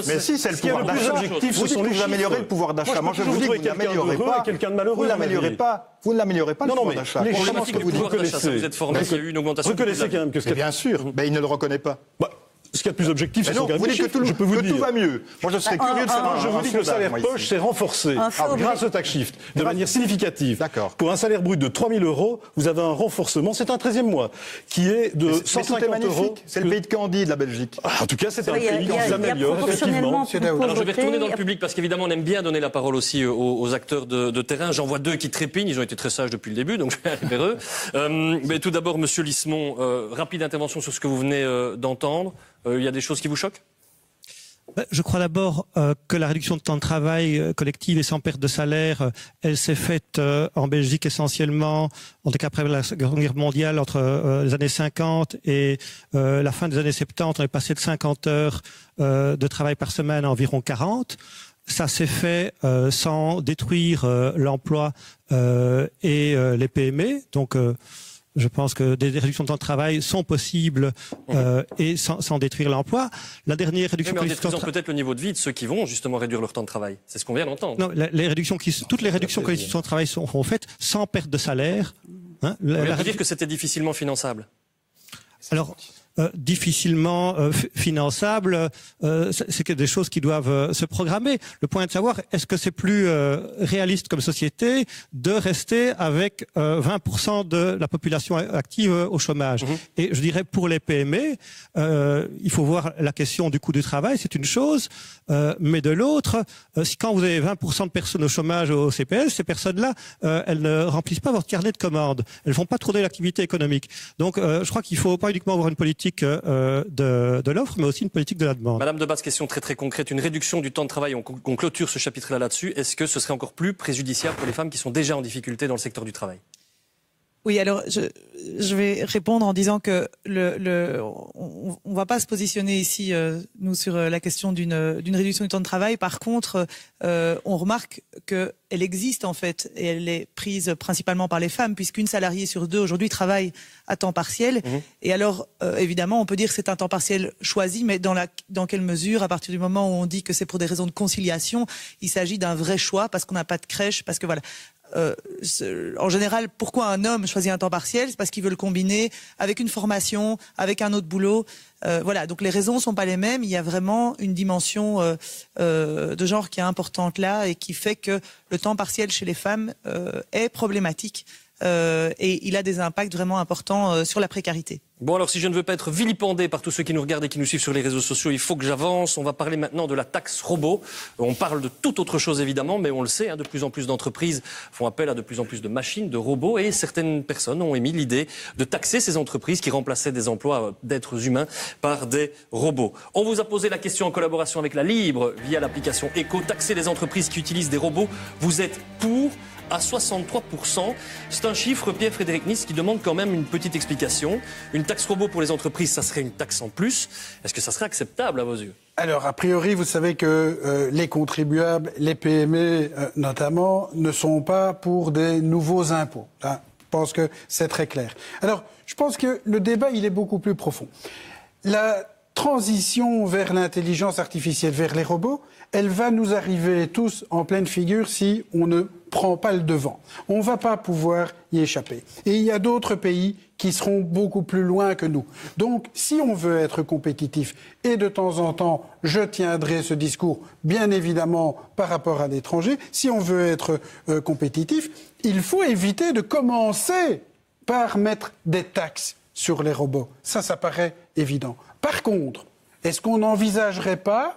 S: mais si, c'est le pouvoir d'achat. Vous dites que vous améliorez le pouvoir d'achat. Moi, je vous dis que vous n'améliorez pas. Vous n'améliorez pas. Vous ne l'améliorez pas le pouvoir d'achat.
A: Les problématiques du pouvoir d'achat, ça vous êtes formé, il y a eu une augmentation.
T: Reconnaissez quand même que c'est...
S: Bien sûr, mais il ne le reconnaît pas.
T: Ce qui est le plus objectif, c'est
S: vous dites que tout va mieux. Moi, je serais curieux de savoir.
T: Je vous dis que le salaire poche s'est renforcé grâce au tax shift de manière significative. D'accord. Pour un salaire brut de 3 000 €, vous avez un renforcement, c'est un 13e mois, qui est de 150 €.
S: C'est le pays de Candide, la Belgique.
T: En tout cas, c'est un pays qui s'améliore, effectivement.
A: Alors, je vais retourner dans le public, parce qu'évidemment, on aime bien donner la parole aussi aux acteurs de terrain. J'en vois deux qui trépignent, ils ont été très sages depuis le début, donc je vais arriver vers eux. Mais tout d'abord, monsieur Lismont, rapide intervention sur ce que vous venez d'entendre. Il y a des choses qui vous choquent ?
B: Je crois d'abord que la réduction de temps de travail collective et sans perte de salaire, elle s'est faite en Belgique essentiellement, en tout cas après la Seconde Guerre mondiale, entre les années 50 et la fin des années 70. On est passé de 50 heures de travail par semaine à environ 40. Ça s'est fait sans détruire l'emploi et les PME. Donc je pense que des réductions de temps de travail sont possibles et sans détruire l'emploi. La dernière réduction...
A: Mais en détruisant peut-être le niveau de vie de ceux qui vont justement réduire leur temps de travail. C'est ce qu'on vient d'entendre.
B: Non, toutes les réductions collectives de temps de travail sont faites sans perte de salaire.
A: Hein, on vient de dire que c'était difficilement finançable.
B: Alors... difficilement finançable, c'est des choses qui doivent se programmer. Le point est de savoir, est-ce que c'est plus réaliste comme société de rester avec 20% de la population active au chômage. Et je dirais pour les PME, il faut voir la question du coût du travail, c'est une chose, mais de l'autre, quand vous avez 20% de personnes au chômage au CPS, ces personnes-là, elles ne remplissent pas votre carnet de commandes. Elles ne font pas tourner l'activité économique. Donc je crois qu'il ne faut pas uniquement avoir une politique de l'offre, mais aussi une politique de la demande.
A: Madame Debasse, question très très concrète. Une réduction du temps de travail, on clôture ce chapitre-là là-dessus. Est-ce que ce serait encore plus préjudiciable pour les femmes qui sont déjà en difficulté dans le secteur du travail ?
D: Oui, alors je vais répondre en disant que on va pas se positionner ici nous sur la question d'une réduction du temps de travail. Par contre, on remarque que elle existe en fait et elle est prise principalement par les femmes puisqu'une salariée sur deux aujourd'hui travaille à temps partiel. Et alors évidemment, on peut dire que c'est un temps partiel choisi, mais dans quelle mesure, à partir du moment où on dit que c'est pour des raisons de conciliation, il s'agit d'un vrai choix parce qu'on n'a pas de crèche, parce que voilà. En général, pourquoi un homme choisit un temps partiel ? C'est parce qu'il veut le combiner avec une formation, avec un autre boulot. Voilà, donc les raisons sont pas les mêmes. Il y a vraiment une dimension de genre qui est importante là et qui fait que le temps partiel chez les femmes est problématique et il a des impacts vraiment importants sur la précarité.
A: Bon, alors si je ne veux pas être vilipendé par tous ceux qui nous regardent et qui nous suivent sur les réseaux sociaux, il faut que j'avance. On va parler maintenant de la taxe robot. On parle de toute autre chose évidemment, mais on le sait, de plus en plus d'entreprises font appel à de plus en plus de machines, de robots, et certaines personnes ont émis l'idée de taxer ces entreprises qui remplaçaient des emplois d'êtres humains par des robots. On vous a posé la question en collaboration avec la Libre via l'application Eco. Taxer les entreprises qui utilisent des robots, vous êtes pour ? À 63%. C'est un chiffre, Pierre-Frédéric Nice, qui demande quand même une petite explication. Une taxe robot pour les entreprises, ça serait une taxe en plus. Est-ce que ça serait acceptable à vos yeux ?
Y: Alors, a priori, vous savez que les contribuables, les PME notamment, ne sont pas pour des nouveaux impôts. Là, je pense que c'est très clair. Alors, je pense que le débat, il est beaucoup plus profond. La transition vers l'intelligence artificielle, vers les robots, elle va nous arriver tous en pleine figure si on ne prend pas le devant. On ne va pas pouvoir y échapper. Et il y a d'autres pays qui seront beaucoup plus loin que nous. Donc, si on veut être compétitif, et de temps en temps, je tiendrai ce discours, bien évidemment, par rapport à l'étranger, si on veut être compétitif, il faut éviter de commencer par mettre des taxes sur les robots. Ça paraît évident. Par contre, est-ce qu'on n'envisagerait pas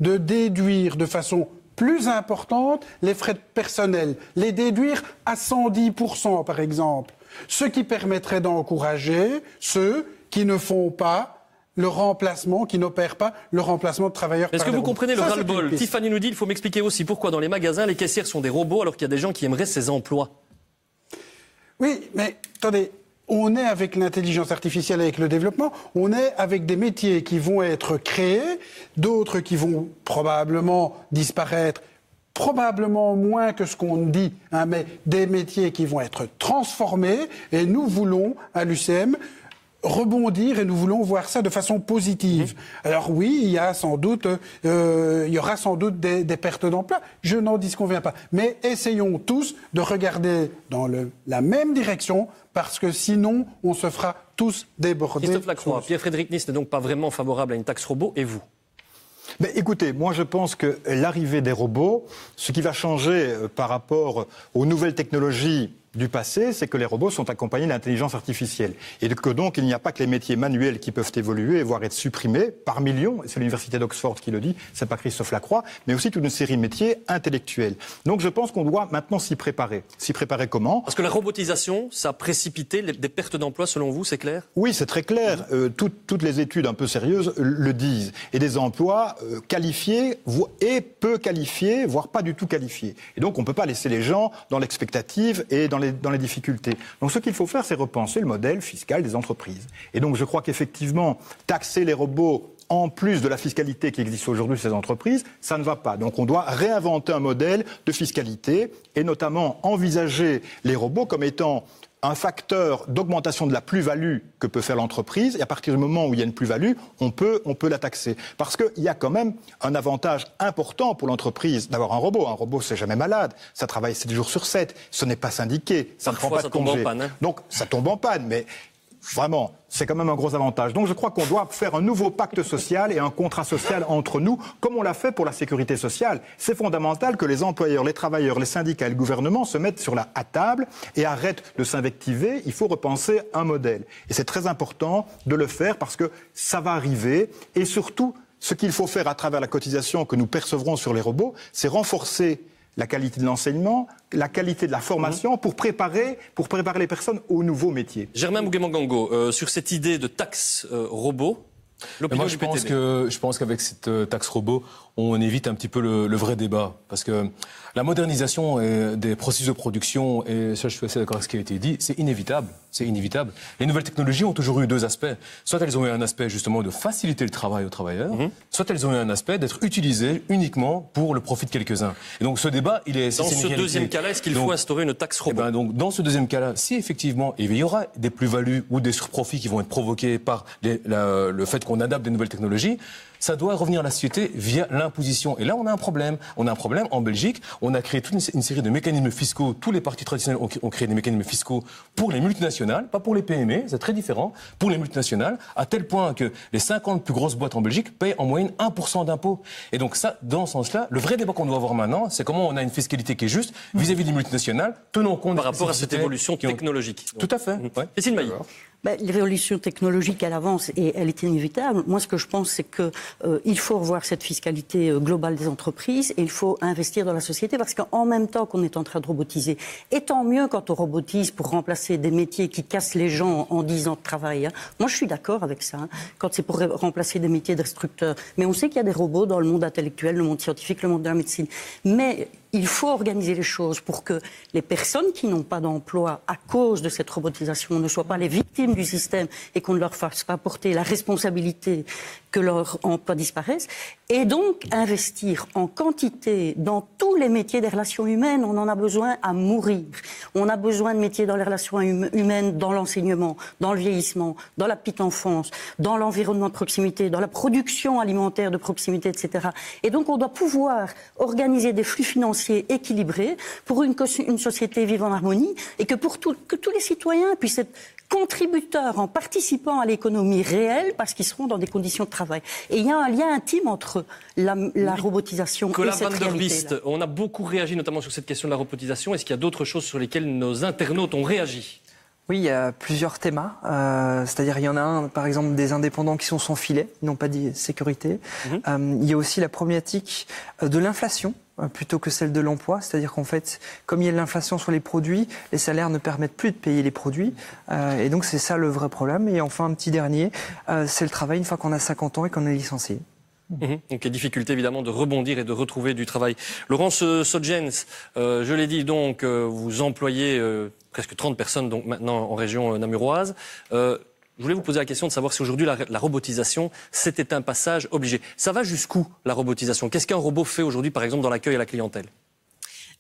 Y: de déduire de façon plus importantes les frais de personnel, les déduire à 110% par exemple, ce qui permettrait d'encourager ceux qui ne font pas le remplacement, qui n'opère pas le remplacement de travailleurs.
A: Est-ce que vous comprenez le ras-le-bol? Tiffany nous dit, il faut m'expliquer aussi pourquoi dans les magasins, les caissières sont des robots alors qu'il y a des gens qui aimeraient ces emplois.
Y: Oui, mais attendez, on est avec l'intelligence artificielle, avec le développement, on est avec des métiers qui vont être créés, d'autres qui vont probablement disparaître, probablement moins que ce qu'on dit, hein, mais des métiers qui vont être transformés, et nous voulons, à l'UCM, rebondir et nous voulons voir ça de façon positive. Alors oui, il y aura sans doute des pertes d'emploi. Je n'en disconviens pas. Mais essayons tous de regarder dans la même direction parce que sinon, on se fera tous déborder.
A: Christophe Lacroix, Pierre-Frédéric Nice n'est donc pas vraiment favorable à une taxe robot, et vous?
S: Mais écoutez, moi je pense que l'arrivée des robots, ce qui va changer par rapport aux nouvelles technologies du passé, c'est que les robots sont accompagnés d'intelligence artificielle. Et que donc, il n'y a pas que les métiers manuels qui peuvent évoluer, voire être supprimés par millions, c'est l'université d'Oxford qui le dit, c'est pas Christophe Lacroix, mais aussi toute une série de métiers intellectuels. Donc je pense qu'on doit maintenant s'y préparer. S'y préparer comment?
A: Parce que la robotisation, ça a précipité des pertes d'emplois, selon vous, c'est clair?
S: Oui, c'est très clair. Toutes les études un peu sérieuses le disent. Et des emplois qualifiés et peu qualifiés, voire pas du tout qualifiés. Et donc on ne peut pas laisser les gens dans l'expectative et dans les difficultés. Donc ce qu'il faut faire, c'est repenser le modèle fiscal des entreprises. Et donc je crois qu'effectivement, taxer les robots en plus de la fiscalité qui existe aujourd'hui sur ces entreprises, ça ne va pas. Donc on doit réinventer un modèle de fiscalité et notamment envisager les robots comme étant un facteur d'augmentation de la plus-value que peut faire l'entreprise, et à partir du moment où il y a une plus-value, on peut la taxer. Parce qu'il y a quand même un avantage important pour l'entreprise d'avoir un robot. Un robot, c'est jamais malade, ça travaille 7 jours sur 7, ce n'est pas syndiqué, ça ne prend pas de congé.
A: Tombe en panne, hein.
S: Donc ça tombe en panne, mais vraiment, c'est quand même un gros avantage. Donc je crois qu'on doit faire un nouveau pacte social et un contrat social entre nous, comme on l'a fait pour la sécurité sociale. C'est fondamental que les employeurs, les travailleurs, les syndicats et le gouvernement se mettent à table et arrêtent de s'invectiver. Il faut repenser un modèle. Et c'est très important de le faire parce que ça va arriver. Et surtout, ce qu'il faut faire à travers la cotisation que nous percevrons sur les robots, c'est renforcer la qualité de l'enseignement, la qualité de la formation pour préparer les personnes aux nouveaux métiers.
A: Germain Mugemangango, sur cette idée de taxe robot,
J: moi, je pense qu'avec cette taxe robot, on évite un petit peu le vrai débat. Parce que la modernisation des processus de production, et ça je suis assez d'accord avec ce qui a été dit, c'est inévitable. C'est inévitable. Les nouvelles technologies ont toujours eu deux aspects. Soit elles ont eu un aspect justement de faciliter le travail aux travailleurs, soit elles ont eu un aspect d'être utilisées uniquement pour le profit de quelques-uns. Et donc ce débat, il est...
A: Dans ce deuxième cas-là, est-ce qu'il faut instaurer une taxe robot?
J: Donc dans ce deuxième cas-là, si effectivement il y aura des plus-values ou des surprofits qui vont être provoqués par le fait qu'on adapte des nouvelles technologies, ça doit revenir à la société via l'imposition. Et là, on a un problème. On a un problème en Belgique. On a créé toute une série de mécanismes fiscaux. Tous les partis traditionnels ont créé des mécanismes fiscaux pour les multinationales, pas pour les PME, c'est très différent, pour les multinationales, à tel point que les 50 plus grosses boîtes en Belgique payent en moyenne 1% d'impôts. Et donc ça, dans ce sens-là, le vrai débat qu'on doit avoir maintenant, c'est comment on a une fiscalité qui est juste vis-à-vis des multinationales, tenant compte
A: par rapport à cette évolution technologique.
J: Tout à fait.
A: Cécile Mailly.
C: L'évolution technologique, elle avance et elle est inévitable. Moi, ce que je pense, c'est que il faut revoir cette fiscalité globale des entreprises et il faut investir dans la société parce qu'en même temps qu'on est en train de robotiser, et tant mieux quand on robotise pour remplacer des métiers qui cassent les gens en 10 ans de travail. Hein. Moi, je suis d'accord avec ça, hein, quand c'est pour remplacer des métiers d'instructeurs. Mais on sait qu'il y a des robots dans le monde intellectuel, le monde scientifique, le monde de la médecine. Mais il faut organiser les choses pour que les personnes qui n'ont pas d'emploi à cause de cette robotisation ne soient pas les victimes du système et qu'on ne leur fasse pas porter la responsabilité que leur emploi disparaisse. Et donc investir en quantité dans tous les métiers des relations humaines. On en a besoin à mourir. On a besoin de métiers dans les relations humaines, dans l'enseignement, dans le vieillissement, dans la petite enfance, dans l'environnement de proximité, dans la production alimentaire de proximité, etc. Et donc on doit pouvoir organiser des flux financiers équilibrés pour une société vivant en harmonie et que tous les citoyens puissent être contributeurs en participant à l'économie réelle parce qu'ils seront dans des conditions de travail. Et il y a un lien intime entre la robotisation et cette réalité-là.
A: On a beaucoup réagi notamment sur cette question de la robotisation. Est-ce qu'il y a d'autres choses sur lesquelles nos internautes ont réagi ?
L: Oui, il y a plusieurs thémas. C'est-à-dire, il y en a un, par exemple, des indépendants qui sont sans filet, ils n'ont pas dit sécurité. Il y a aussi la problématique de l'inflation. plutôt que celle de l'emploi. C'est-à-dire qu'en fait, comme il y a de l'inflation sur les produits, les salaires ne permettent plus de payer les produits. Et donc, c'est ça le vrai problème. Et enfin, un petit dernier, c'est le travail une fois qu'on a 50 ans et qu'on est licencié.
A: Donc, les difficultés évidemment de rebondir et de retrouver du travail. Laurence Sodjens, je l'ai dit donc, vous employez presque 30 personnes donc maintenant en région namuroise. Je voulais vous poser la question de savoir si aujourd'hui la robotisation, c'était un passage obligé. Ça va jusqu'où la robotisation? Qu'est-ce qu'un robot fait aujourd'hui, par exemple, dans l'accueil à la clientèle?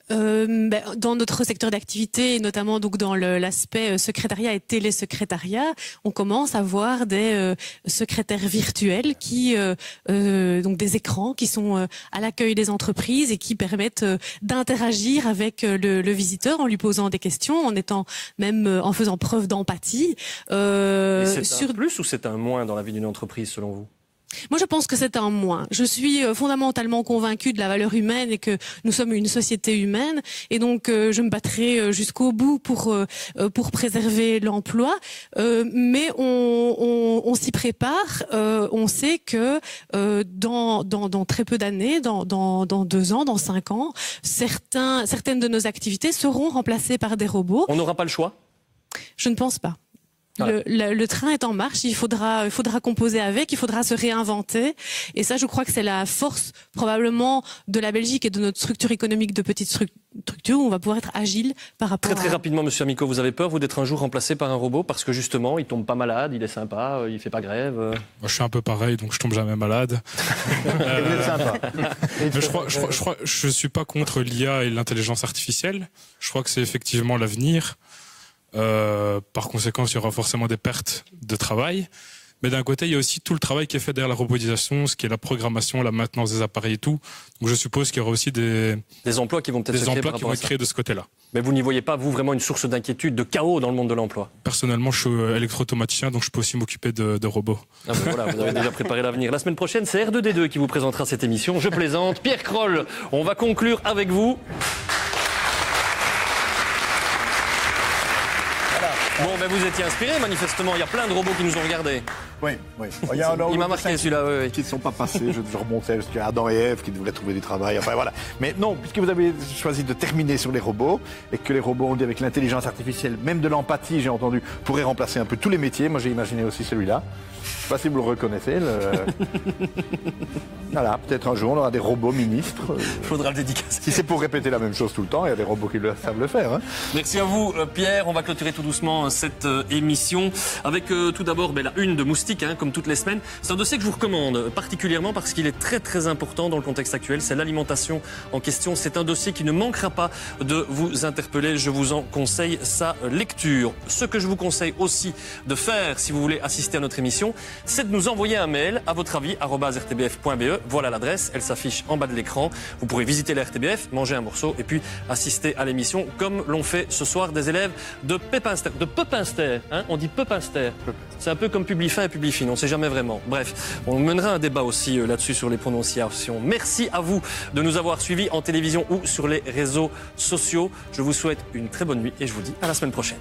Q: Dans notre secteur d'activité, notamment donc dans l'aspect secrétariat et télésecrétariat, on commence à voir des secrétaires virtuels qui donc des écrans qui sont à l'accueil des entreprises et qui permettent d'interagir avec le visiteur en lui posant des questions, en étant même en faisant preuve d'empathie.
A: C'est un plus ou c'est un moins dans la vie d'une entreprise selon vous?
Q: Moi, je pense que c'est un moins. Je suis fondamentalement convaincue de la valeur humaine et que nous sommes une société humaine. Et donc, je me battrai jusqu'au bout pour préserver l'emploi. Mais on s'y prépare. On sait que dans très peu d'années, dans 2 ans, dans 5 ans, certaines de nos activités seront remplacées par des robots.
A: On n'aura pas le choix?
Q: Je ne pense pas. Le train est en marche, il faudra composer avec, il faudra se réinventer. Et ça, je crois que c'est la force probablement de la Belgique et de notre structure économique de petite structure où on va pouvoir être agile par rapport
A: Très rapidement, Monsieur Amico, vous avez peur, vous, d'être un jour remplacé par un robot parce que justement, il tombe pas malade, il est sympa, il fait pas grève
P: Moi, je suis un peu pareil, donc je tombe jamais malade.
A: Vous êtes sympa.
P: Mais je suis pas contre l'IA et l'intelligence artificielle. Je crois que c'est effectivement l'avenir. Par conséquent, il y aura forcément des pertes de travail. Mais d'un côté, il y a aussi tout le travail qui est fait derrière la robotisation, ce qui est la programmation, la maintenance des appareils et tout. Donc je suppose qu'il y aura aussi des
A: emplois qui vont peut-être
P: être créés de ce côté-là.
A: Mais vous n'y voyez pas, vous, vraiment une source d'inquiétude, de chaos dans le monde de l'emploi?
P: Personnellement, je suis électro-automaticien, donc je peux aussi m'occuper de robots.
A: Ah ben voilà, vous avez déjà préparé l'avenir. La semaine prochaine, c'est R2D2 qui vous présentera cette émission. Je plaisante. Pierre Kroll, on va conclure avec vous. Bon, ben vous étiez inspiré, manifestement. Il y a plein de robots qui nous ont regardés.
K: Oui. Il
A: m'a marqué celui-là, oui.
K: Qui ne sont pas passés. Je remontais jusqu'à Adam et Ève qui devraient trouver du travail. Enfin voilà. Mais non, puisque vous avez choisi de terminer sur les robots et que les robots, on dit avec l'intelligence artificielle, même de l'empathie, j'ai entendu, pourraient remplacer un peu tous les métiers. Moi, j'ai imaginé aussi celui-là. Je ne sais pas si vous le reconnaissez. Voilà, peut-être un jour, on aura des robots ministres.
A: Il faudra le dédicacer.
K: Si c'est pour répéter la même chose tout le temps, il y a des robots qui savent le faire. Hein.
A: Merci à vous, Pierre. On va clôturer tout doucement cette émission avec tout d'abord la une de Moustique, comme toutes les semaines. C'est un dossier que je vous recommande particulièrement parce qu'il est très très important dans le contexte actuel. C'est l'alimentation en question. C'est un dossier qui ne manquera pas de vous interpeller. Je vous en conseille sa lecture. Ce que je vous conseille aussi de faire si vous voulez assister à notre émission, c'est de nous envoyer un mail à votre avis @rtbf.be. Voilà l'adresse, elle s'affiche en bas de l'écran. Vous pourrez visiter la RTBF, manger un morceau et puis assister à l'émission comme l'ont fait ce soir des élèves de Pepinster. De Pepinster, on dit Pepinster. C'est un peu comme Publifin et Publifine, on ne sait jamais vraiment. Bref, on mènera un débat aussi là-dessus sur les prononciations. Merci à vous de nous avoir suivis en télévision ou sur les réseaux sociaux. Je vous souhaite une très bonne nuit et je vous dis à la semaine prochaine.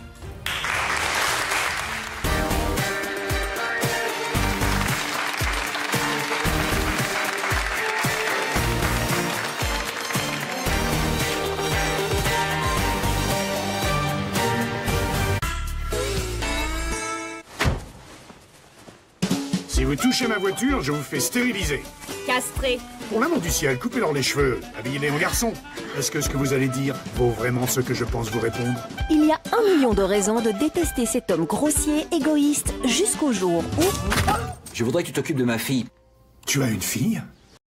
M: Si vous touchez ma voiture, je vous fais stériliser.
W: Castré.
M: Pour l'amour du ciel, coupez-leur les cheveux, habillez-les en garçon. Est-ce que ce que vous allez dire vaut vraiment ce que je pense vous répondre?
N: Il y a 1 million de raisons de détester cet homme grossier, égoïste, jusqu'au jour où...
O: Je voudrais que tu t'occupes de ma fille.
M: Tu as une fille?